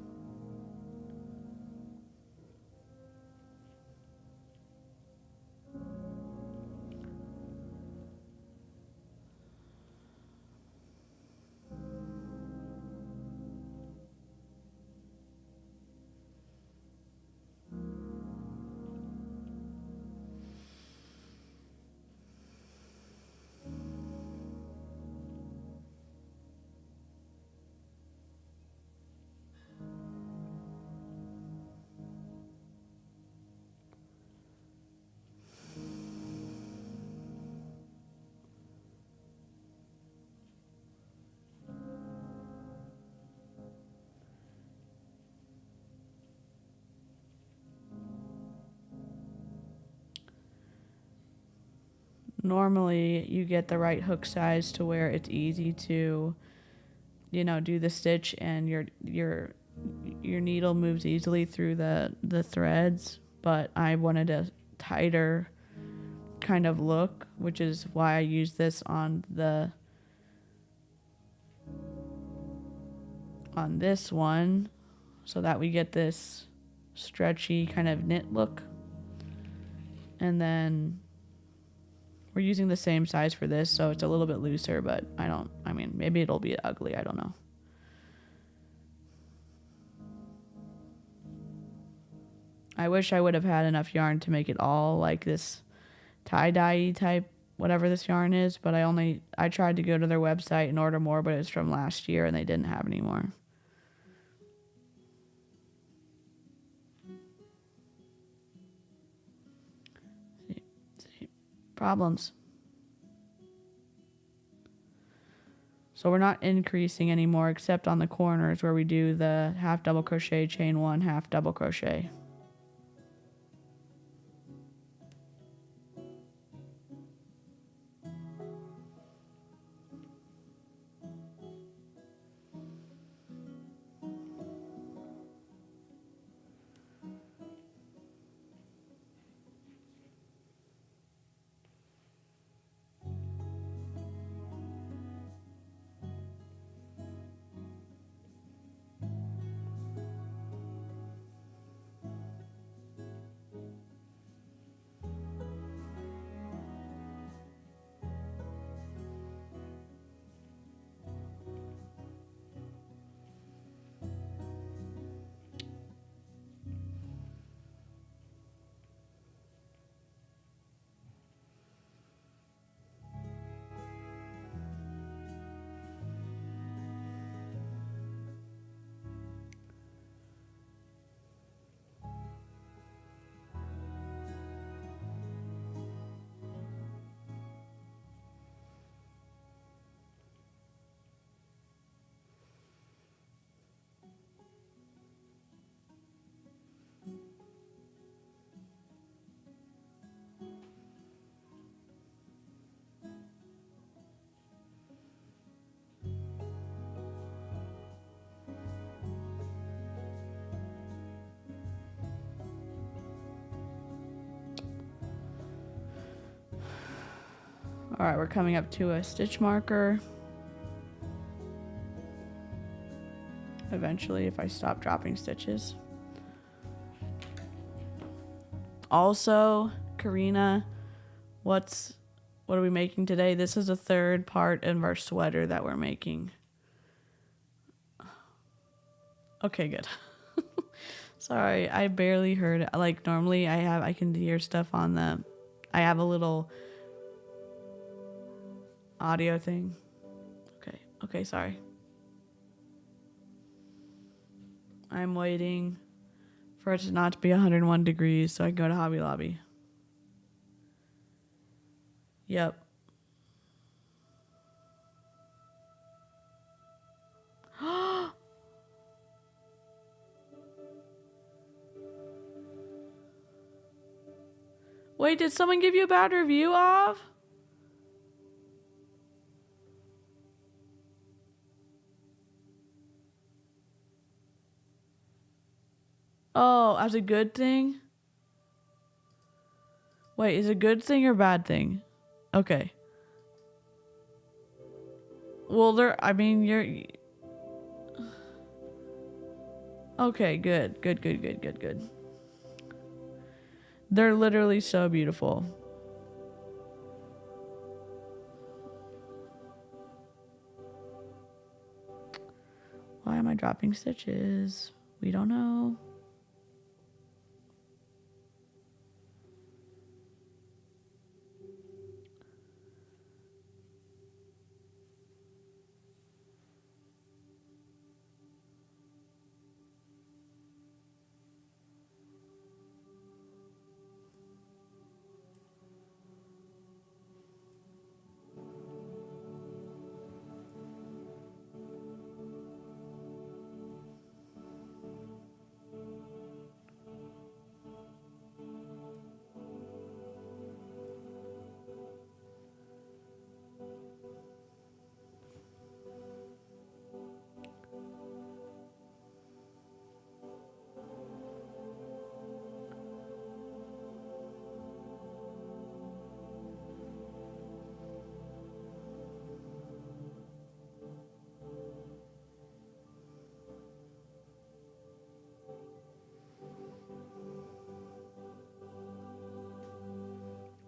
normally you get the right hook size to where it's easy to, you know, do the stitch and your needle moves easily through the threads, but I wanted a tighter kind of look, which is why I use this on this one, so that we get this stretchy kind of knit look. And then we're using the same size for this, so it's a little bit looser, but I mean, maybe it'll be ugly, I don't know. I wish I would have had enough yarn to make it all like this tie-dye type, whatever this yarn is, but I tried to go to their website and order more, but it's from last year and they didn't have any more. See. Problems. So we're not increasing anymore except on the corners where we do the half double crochet, chain one, half double crochet. All right, we're coming up to a stitch marker. Eventually, if I stop dropping stitches. Also, Karina, what are we making today? This is a third part of our sweater that we're making. Okay, good. Sorry, I barely heard it. Like normally I can hear stuff on I have a little audio thing. Okay, sorry. I'm waiting for it to not to be 101 degrees so I can go to Hobby Lobby. Yep. Wait, did someone give you a bad review of? Oh, as a good thing? Wait, is it a good thing or bad thing? Okay. Well, you're... Okay, good. They're literally so beautiful. Why am I dropping stitches? We don't know.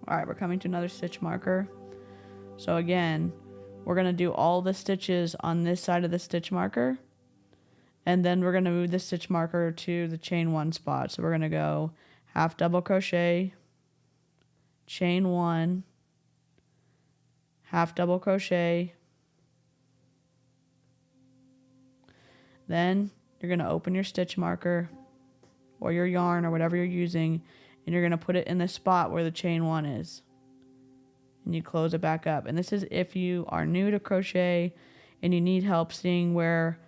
All right, we're coming to another stitch marker. So again, we're going to do all the stitches on this side of the stitch marker, and then we're going to move the stitch marker to the chain 1 spot. So we're going to go half double crochet, chain 1, half double crochet, then you're going to open your stitch marker or your yarn or whatever you're using, and you're going to put it in the spot where the chain 1 is, and you close it back up. And this is if you are new to crochet and you need help seeing where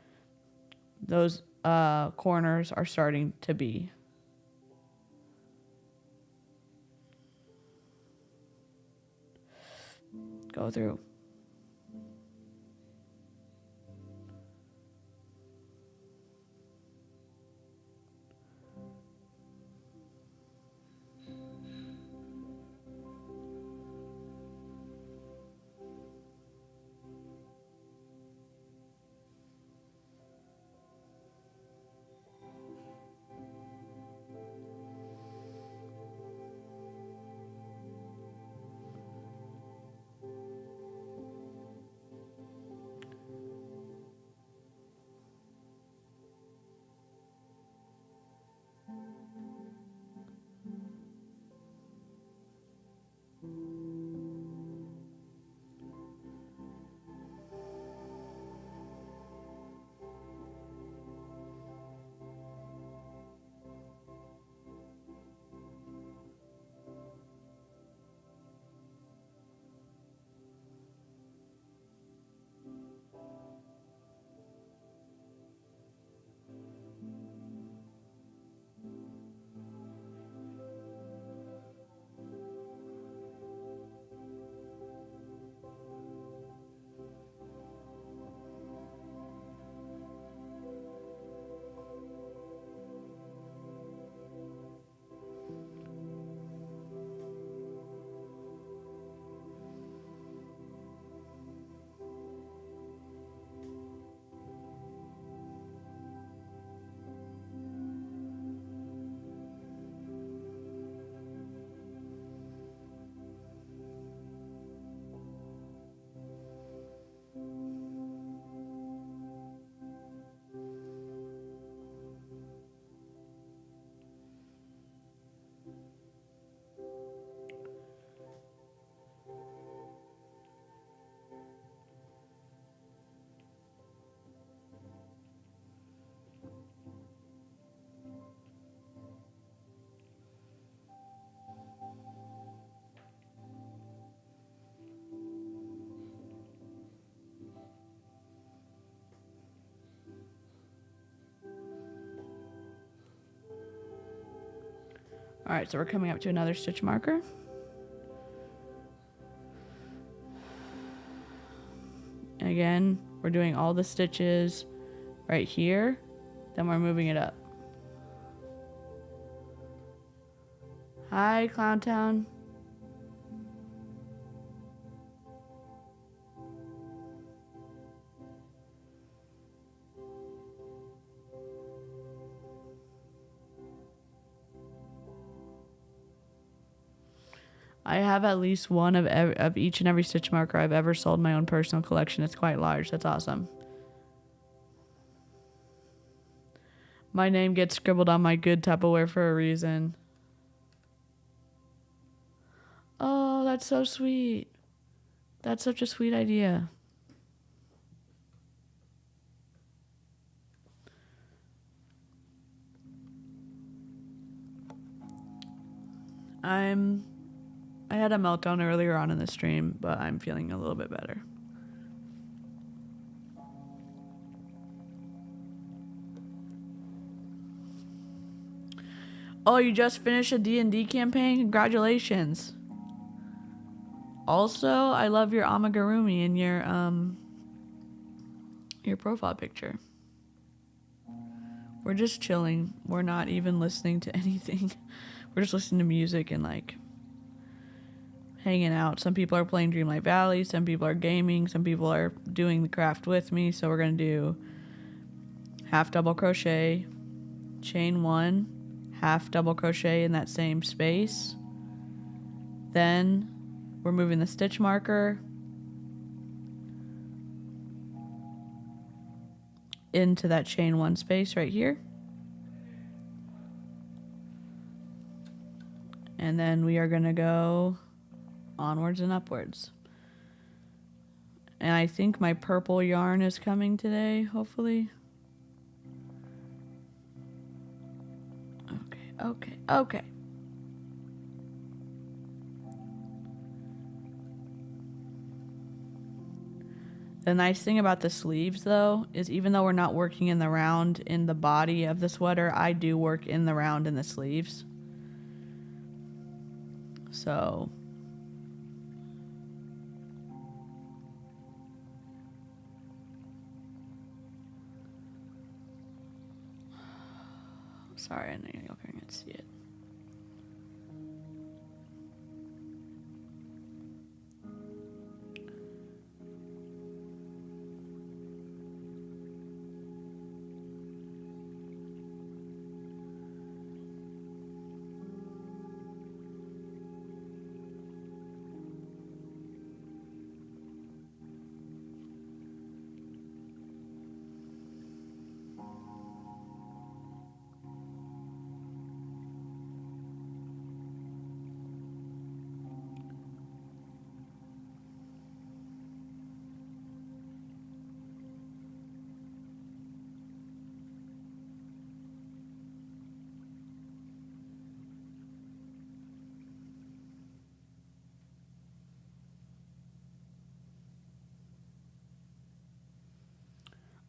those corners are starting to be. Go through. All right, so we're coming up to another stitch marker. Again, we're doing all the stitches right here, then we're moving it up. Hi, Clowntown. I have at least one of each and every stitch marker I've ever sold in my own personal collection. It's quite large. That's awesome. My name gets scribbled on my good Tupperware for a reason. Oh, that's so sweet. That's such a sweet idea. I had a meltdown earlier on in the stream, but I'm feeling a little bit better. Oh, you just finished a D&D campaign? Congratulations. Also, I love your amigurumi in your profile picture. We're just chilling. We're not even listening to anything. We're just listening to music and like hanging out. Some people are playing Dreamlight Valley, some people are gaming, some people are doing the craft with me. So we're going to do half double crochet, chain 1, half double crochet in that same space, Then we're moving the stitch marker into that chain 1 space right here. And then we are going to go onwards and upwards. And I think my purple yarn is coming today, hopefully. Okay. The nice thing about the sleeves, though, is even though we're not working in the round in the body of the sweater, I do work in the round in the sleeves. So sorry, I know you can't see it.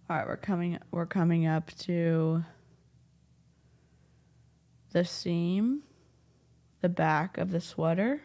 All right, we're coming up to the seam, the back of the sweater.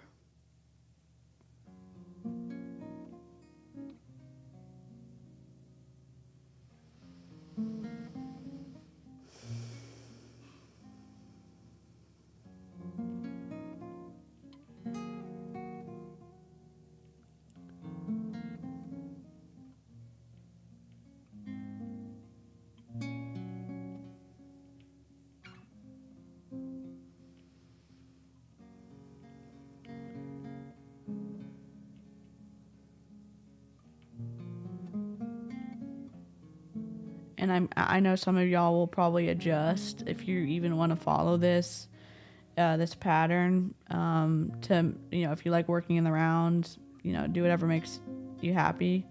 And I know some of y'all will probably adjust if you even want to follow this pattern to, you know, if you like working in the rounds, you know, do whatever makes you happy.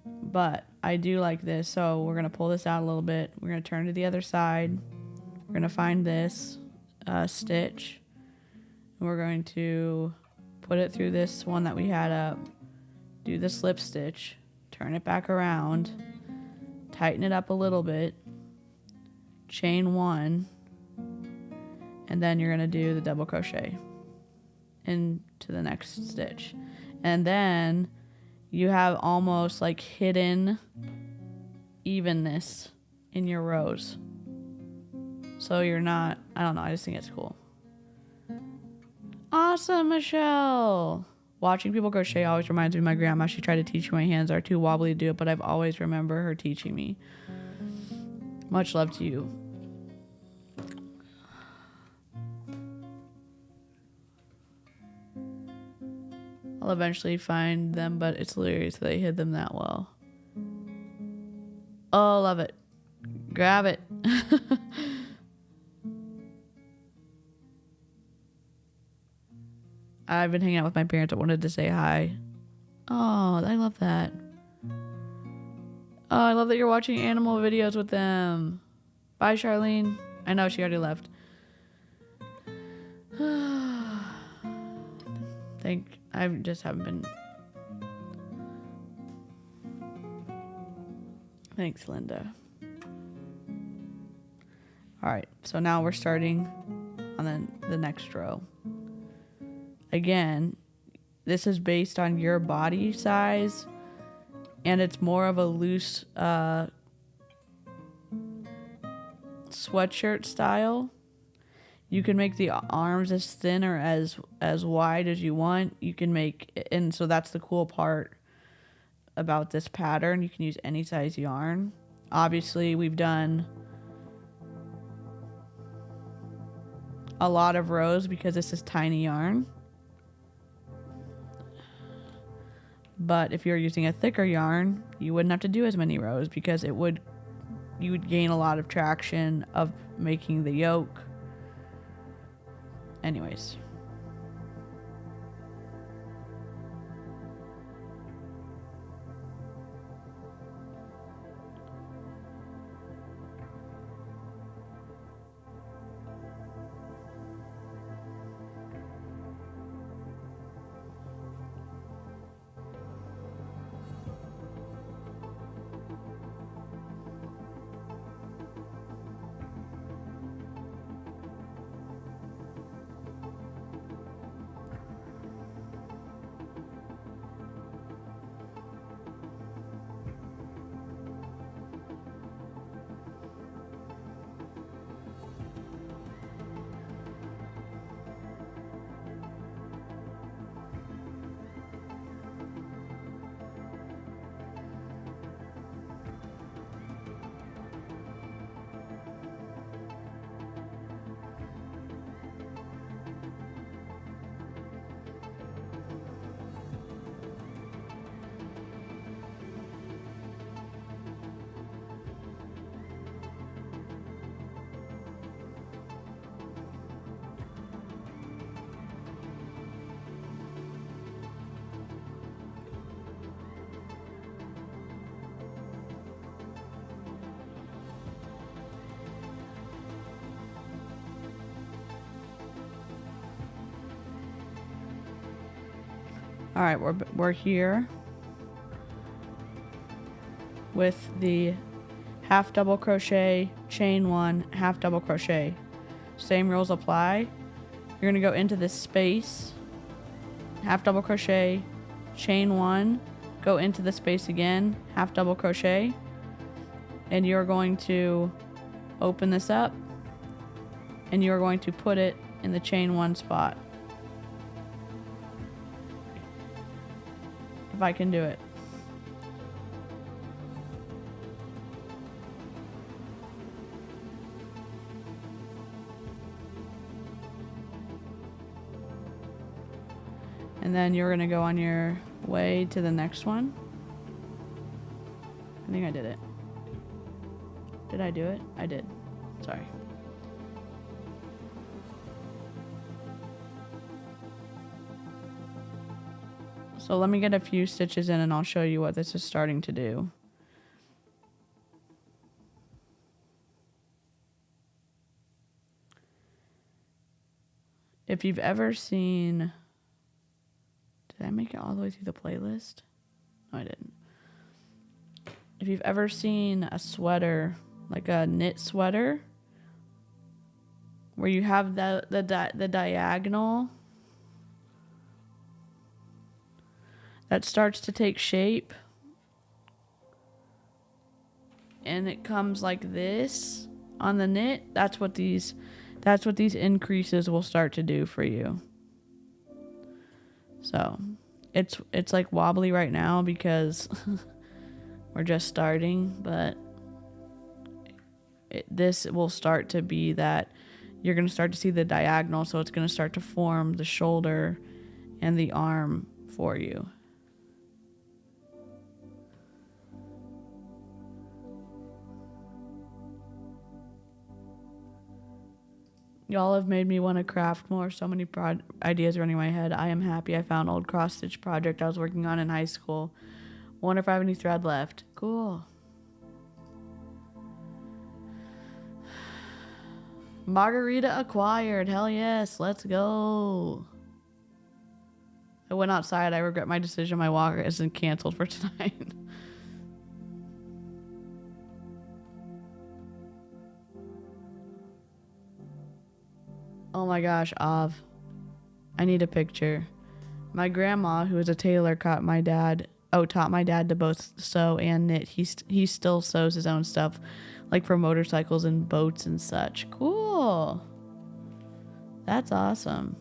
But I do like this, so we're gonna pull this out a little bit. We're gonna turn to the other side. We're gonna find this stitch, and we're going to put it through this one that we had up. Do the slip stitch, turn it back around. Tighten it up a little bit, chain 1, and then you're going to do the double crochet into the next stitch. And then you have almost like hidden evenness in your rows. So you're not, I don't know, I just think it's cool. Awesome, Michelle! Watching people crochet always reminds me of my grandma. She tried to teach me. My hands are too wobbly to do it, but I've always remember her teaching me. Much love to you. I'll eventually find them, but it's hilarious that they hid them that well. Oh, love it. Grab it. I've been hanging out with my parents. I wanted to say hi. Oh, I love that. Oh, I love that you're watching animal videos with them. Bye, Charlene. I know she already left. I just haven't been. Thanks, Linda. All right, so now we're starting on the next row. Again, this is based on your body size, and it's more of a loose sweatshirt style. You can make the arms as thin or as wide as you want. You can make, and so that's the cool part about this pattern. You can use any size yarn. Obviously, we've done a lot of rows because this is tiny yarn. But if you're using a thicker yarn, you wouldn't have to do as many rows because you would gain a lot of traction of making the yoke. Anyways. All right, we're here with the half double crochet, chain 1, half double crochet. Same rules apply. You're gonna go into this space, half double crochet, chain 1, go into the space again, half double crochet, and you're going to open this up and you're going to put it in the chain 1 spot. If I can do it. And then you're going to go on your way to the next one. I think I did it. Did I do it? I did. Sorry. So let me get a few stitches in and I'll show you what this is starting to do. If you've ever seen... Did I make it all the way through the playlist? No, I didn't. If you've ever seen a sweater, like a knit sweater, where you have the diagonal that starts to take shape and it comes like this on the knit, that's what these increases will start to do for you. So it's like wobbly right now because we're just starting, but this will start to be that you're going to start to see the diagonal, so it's going to start to form the shoulder and the arm for you. Y'all have made me want to craft more. So many ideas running in my head. I am happy I found old cross-stitch project I was working on in high school. Wonder if I have any thread left. Cool. Margarita acquired. Hell yes. Let's go. I went outside. I regret my decision. My walker isn't canceled for tonight. Oh my gosh, Av. I need a picture. My grandma, who is a tailor, taught my dad to both sew and knit. He still sews his own stuff, like for motorcycles and boats and such. Cool. That's awesome.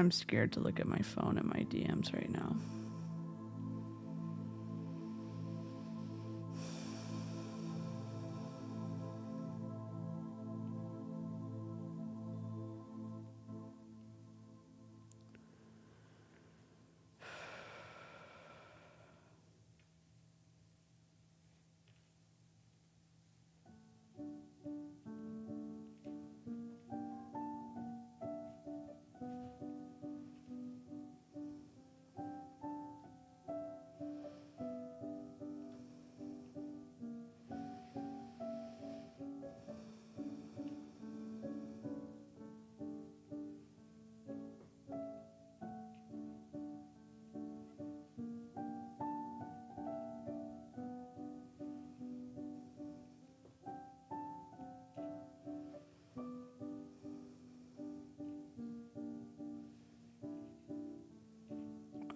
I'm scared to look at my phone and my DMs right now.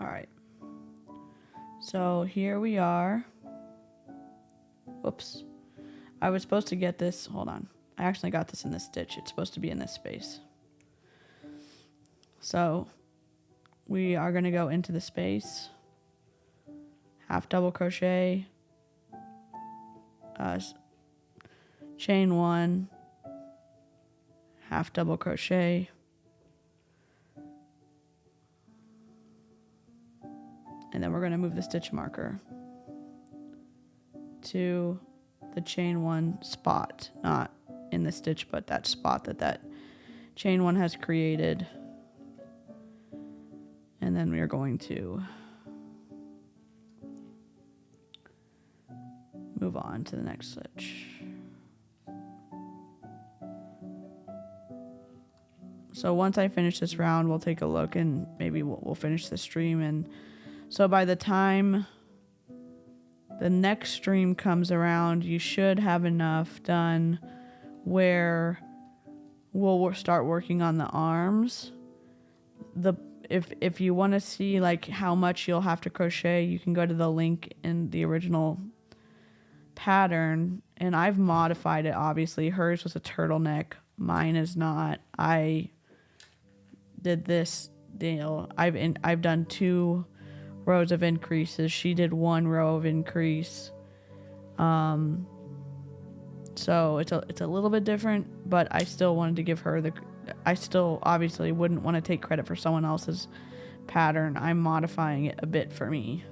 All right. So here we are. Whoops. I was supposed to get this. Hold on. I actually got this in this stitch. It's supposed to be in this space. So we are going to go into the space, half double crochet, chain 1, half double crochet, and then we're going to move the stitch marker to the chain 1 spot, not in the stitch, but that spot that chain 1 has created. And then we are going to move on to the next stitch. So once I finish this round, we'll take a look and maybe we'll finish the stream. And so by the time the next stream comes around, you should have enough done where we'll start working on the arms. If you want to see like how much you'll have to crochet, you can go to the link in the original pattern, and I've modified it. Obviously, hers was a turtleneck, mine is not. I did this deal. I've done 2 rows of increases. She did 1 row of increase. So it's a little bit different, but I still wanted to give her I still obviously wouldn't want to take credit for someone else's pattern. I'm modifying it a bit for me.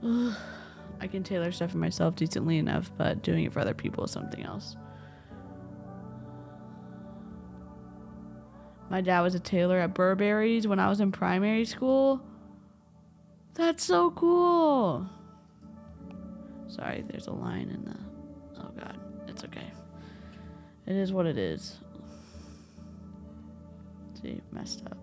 I can tailor stuff for myself decently enough, but doing it for other people is something else. My dad was a tailor at Burberry's when I was in primary school. That's so cool. Sorry, there's a line in the... Oh god, it's okay. It is what it is. See, messed up.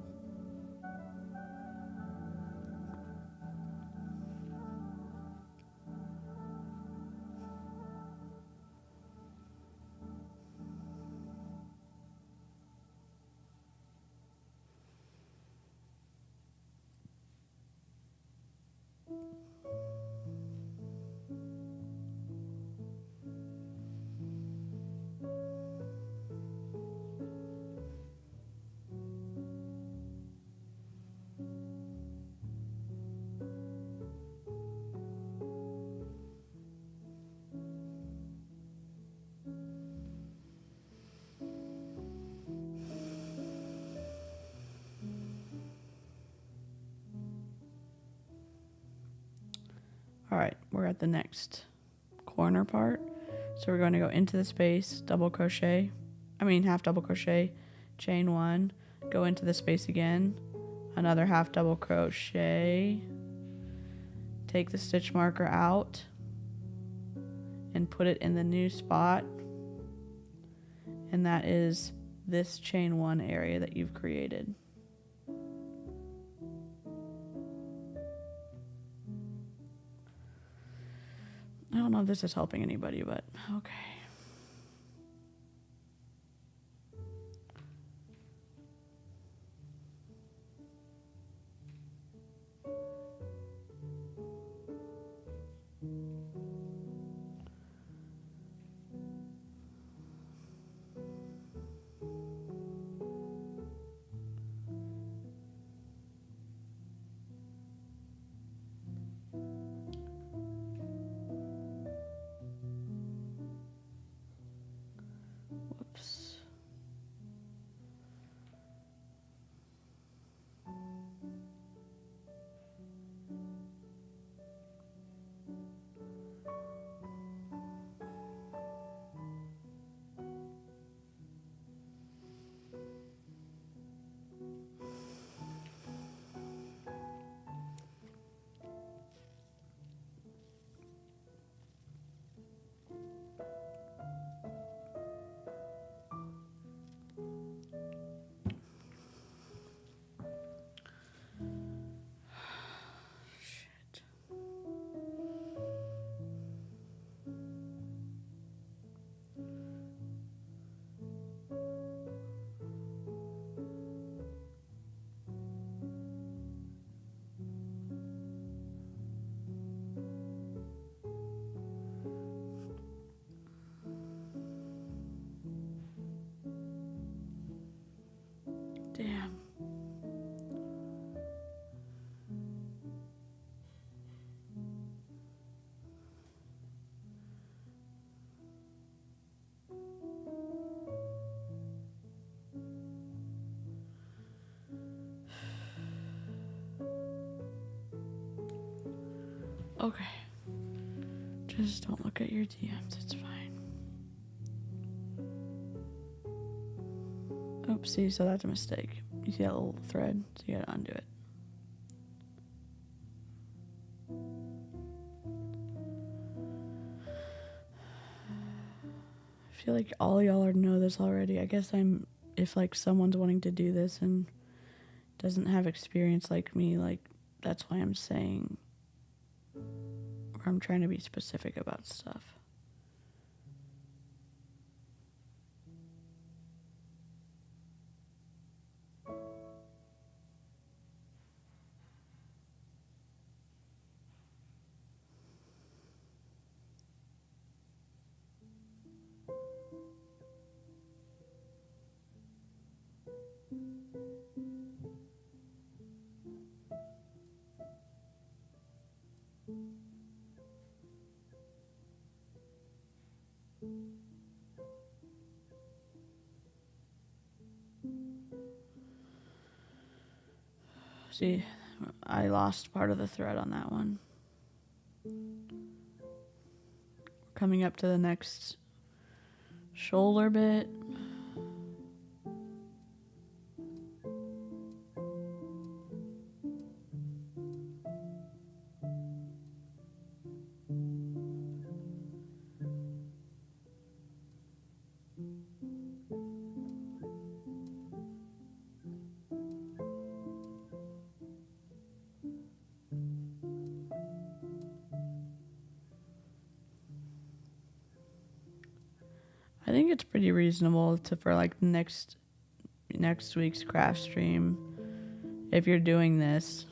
All right, we're at the next corner part. So we're going to go into the space, half double crochet, chain one, go into the space again, another half double crochet, take the stitch marker out and put it in the new spot. And that is this chain one area that you've created. I don't know if this is helping anybody, but okay. Whoops. Damn. Okay. Just don't look at your DMs, it's fine. Oopsie, so that's a mistake. You see that little thread? So you gotta undo it. I feel like all y'all know this already. I guess if like someone's wanting to do this and doesn't have experience like me, like that's why I'm saying, or I'm trying to be specific about stuff. See, I lost part of the thread on that one. coming up to the next shoulder bit. I think it's pretty reasonable for like next week's craft stream, if you're doing this,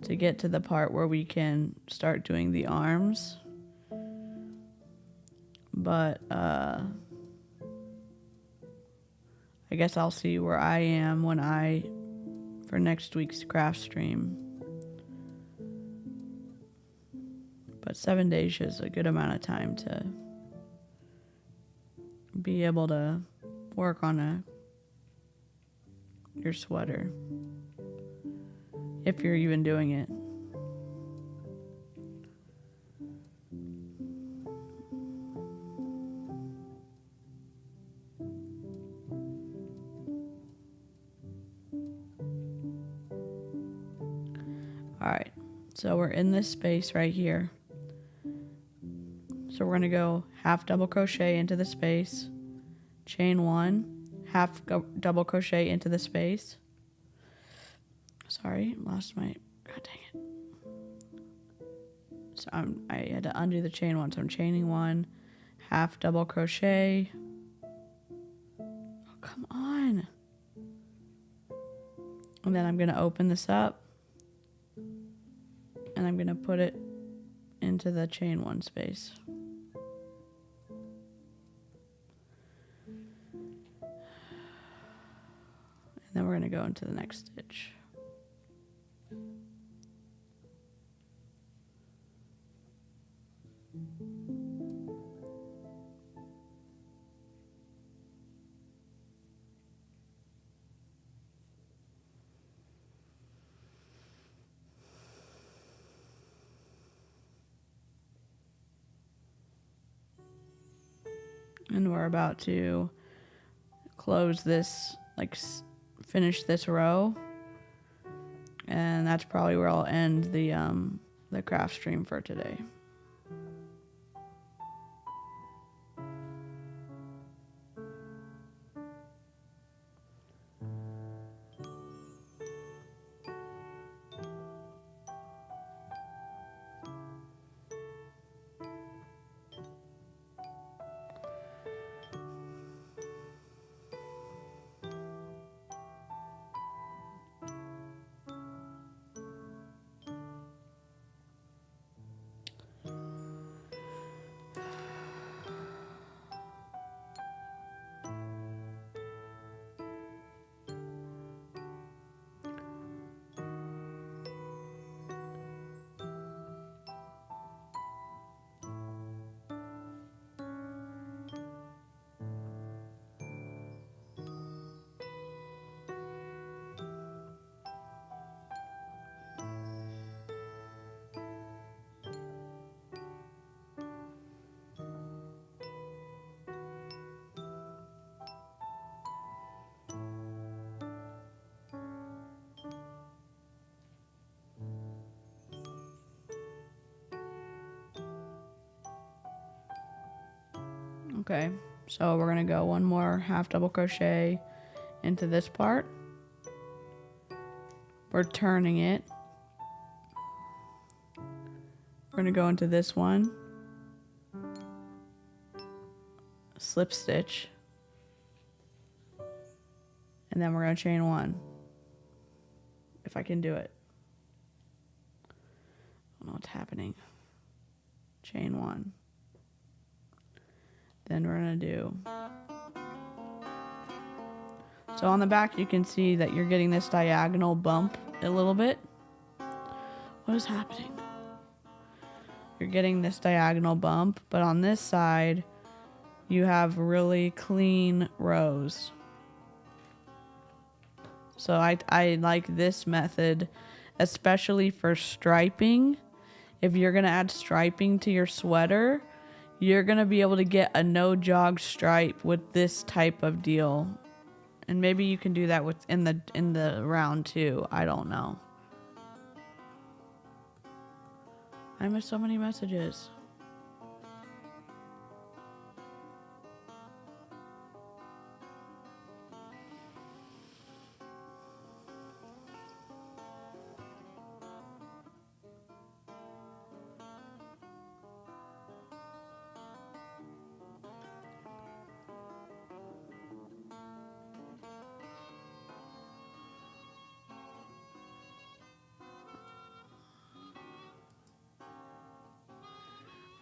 to get to the part where we can start doing the arms. But I guess I'll see where I am for next week's craft stream. But 7 days is a good amount of time to be able to work on your sweater, if you're even doing it. All right, so we're in this space right here. So we're going to go half double crochet into the space, chain 1, half double crochet into the space. Sorry, lost my, god dang it. So I had to undo the chain 1, so I'm chaining 1, half double crochet. Oh, come on. And then I'm going to open this up, and I'm going to put it into the chain 1 space. And then we're going to go into the next stitch. And we're about to close this, like finish this row, and that's probably where I'll end the craft stream for today. Okay, so we're gonna go one more half double crochet into this part. We're turning it. We're gonna go into this one, slip stitch, and then we're gonna chain 1. If I can do it. I don't know what's happening. Chain 1. Then we're gonna do. So on the back you can see that you're getting this diagonal bump a little bit. What is happening? You're getting this diagonal bump, but on this side you have really clean rows. So I like this method, especially for striping. if you're going to add striping to your sweater, you're going to be able to get a no jog stripe with this type of deal. And maybe you can do that with in the round too. I don't know. I missed so many messages.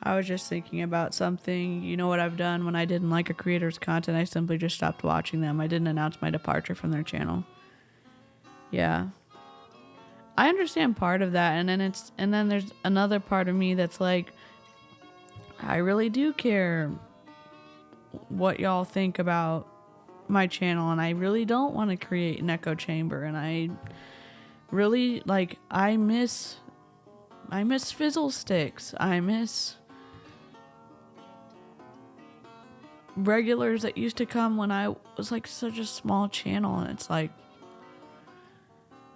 I was just thinking about something. You know what I've done when I didn't like a creator's content? I simply just stopped watching them. I didn't announce my departure from their channel. Yeah. I understand part of that, and then there's another part of me that's like, I really do care what y'all think about my channel, and I really don't want to create an echo chamber, and I really like I miss fizzle sticks. I miss regulars that used to come when I was like such a small channel, and it's like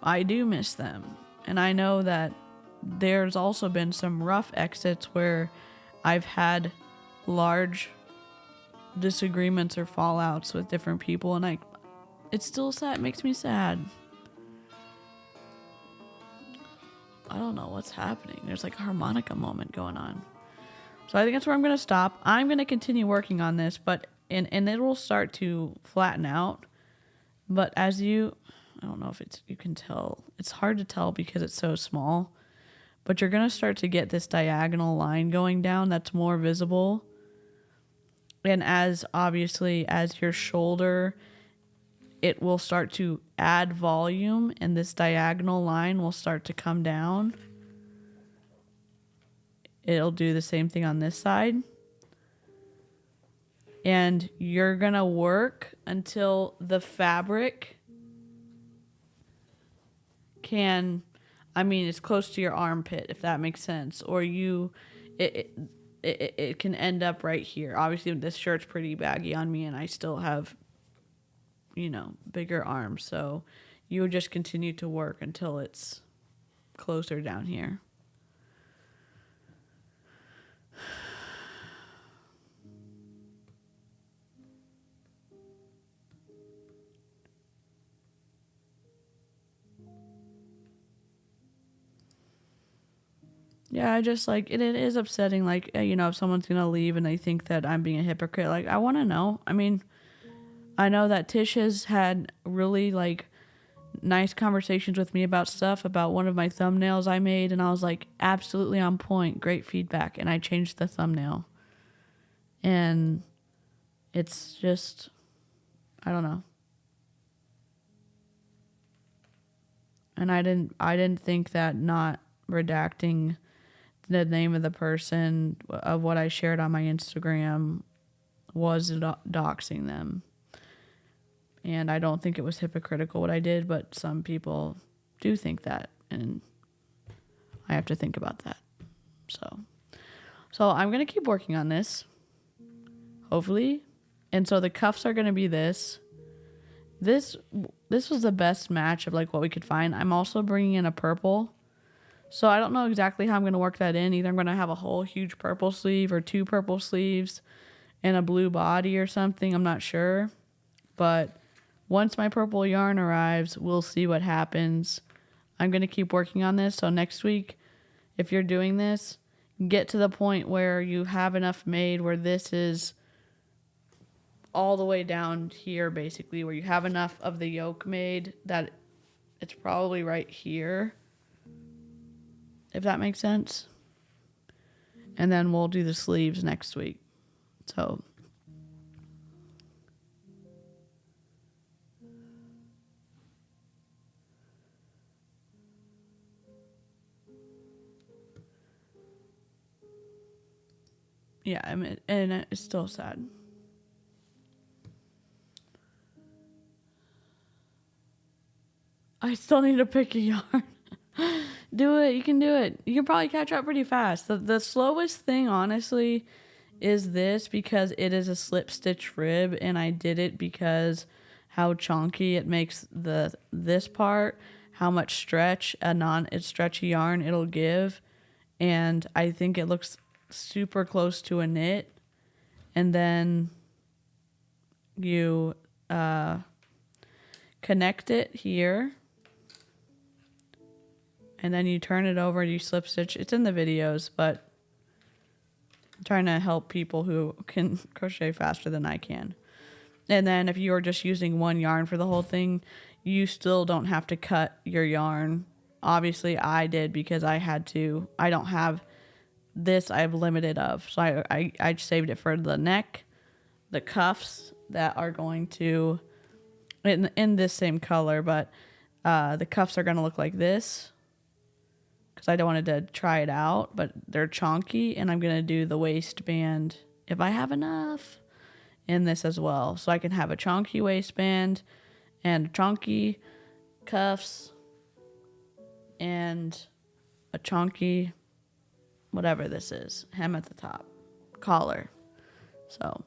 I do miss them. And I know that there's also been some rough exits where I've had large disagreements or fallouts with different people, and it's still sad. It makes me sad. I don't know what's happening. There's like a harmonica moment going on. So I think that's where I'm going to stop. I'm going to continue working on this, but and it will start to flatten out. But I don't know if you can tell. It's hard to tell because it's so small. But you're going to start to get this diagonal line going down that's more visible. And as your shoulder, it will start to add volume, and this diagonal line will start to come down. It'll do the same thing on this side. And you're going to work until the fabric it's close to your armpit, if that makes sense. Or it can end up right here. Obviously, this shirt's pretty baggy on me, and I still have, bigger arms. So you would just continue to work until it's closer down here. Yeah, I just like it is upsetting. Like, if someone's gonna leave and they think that I'm being a hypocrite, like I want to know. I mean, I know that Tish has had really like nice conversations with me about stuff about one of my thumbnails I made, and I was like, absolutely on point, great feedback, and I changed the thumbnail. And it's just, I don't know. And I didn't think that not redacting the name of the person of what I shared on my Instagram was doxing them. And I don't think it was hypocritical what I did, but some people do think that, and I have to think about that. So I'm going to keep working on this, hopefully. And so the cuffs are going to be this. This was the best match of like what we could find. I'm also bringing in a purple. So I don't know exactly how I'm going to work that in. Either I'm going to have a whole huge purple sleeve or 2 purple sleeves and a blue body or something. I'm not sure. But once my purple yarn arrives, we'll see what happens. I'm going to keep working on this. So next week, if you're doing this, get to the point where you have enough made where this is all the way down here, basically, where you have enough of the yoke made that it's probably right here. If that makes sense. And then we'll do the sleeves next week. So yeah, and it's still sad. I still need to pick a yarn. Do it. You can do it. You can probably catch up pretty fast. The slowest thing, honestly, is this because it is a slip stitch rib, and I did it because how chunky it makes this part, how much stretch it's stretchy yarn it'll give, and I think it looks super close to a knit. And then you connect it here, and then you turn it over and you slip stitch. It's in the videos, but I'm trying to help people who can crochet faster than I can. And then if you're just using one yarn for the whole thing, you still don't have to cut your yarn. Obviously I did because I had to. I don't have this, I have limited of. So I saved it for the neck, the cuffs that are going to, in this same color, but the cuffs are going to look like this because I wanted to try it out, but they're chunky, and I'm going to do the waistband if I have enough in this as well. So I can have a chunky waistband and chunky cuffs and a chunky whatever this is, hem at the top, collar. So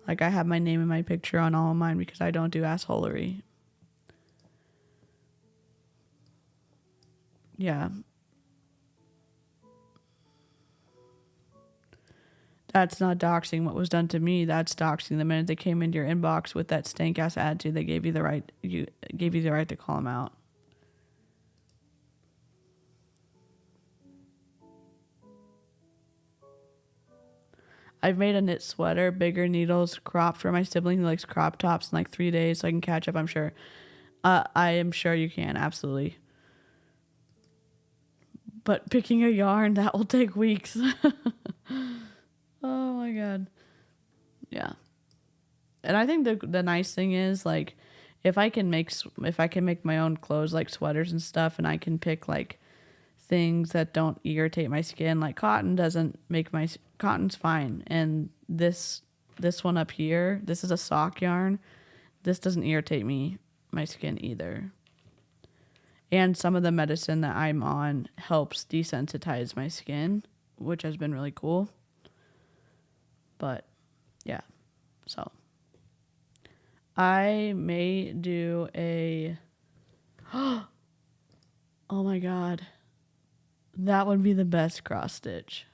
like I have my name and my picture on all of mine because I don't do assholery. Yeah. That's not doxing what was done to me. That's doxing the minute they came into your inbox with that stank ass attitude. They gave you the right. You gave you the right to call them out. I've made a knit sweater, bigger needles, cropped for my sibling who likes crop tops in like 3 days, so I can catch up. I'm sure. I am sure you can, absolutely. But picking a yarn, that will take weeks. Oh my god. Yeah. And I think the nice thing is, like, if I can make my own clothes like sweaters and stuff, and I can pick like things that don't irritate my skin, like cotton doesn't make cotton's fine, and this one up here, this is a sock yarn. This doesn't irritate my skin either. And some of the medicine that I'm on helps desensitize my skin, which has been really cool. But yeah, so I may do a, oh my god, that would be the best cross stitch.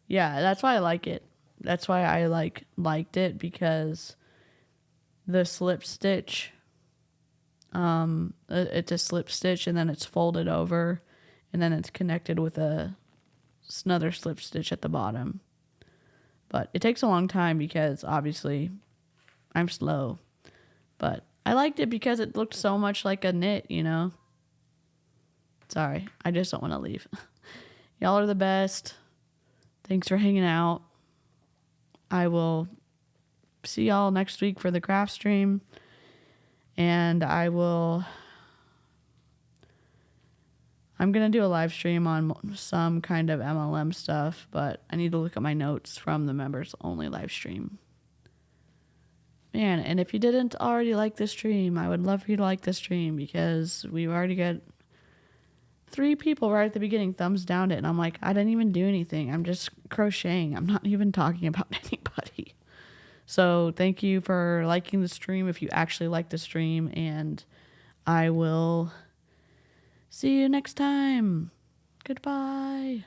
Yeah, that's why I like it. That's why I liked it, because the slip stitch, it's a slip stitch and then it's folded over and then it's connected with another slip stitch at the bottom. But it takes a long time because obviously I'm slow. But I liked it because it looked so much like a knit, you know? Sorry, I just don't want to leave. Y'all are the best. Thanks for hanging out. I will see y'all next week for the craft stream. And I'm going to do a live stream on some kind of MLM stuff, but I need to look at my notes from the members only live stream. Man, and if you didn't already like this stream, I would love for you to like this stream, because we've already got 3 people right at the beginning thumbs down it, and I'm like, I didn't even do anything. I'm just crocheting. I'm not even talking about anybody. So thank you for liking the stream if you actually like the stream, and I will see you next time. Goodbye.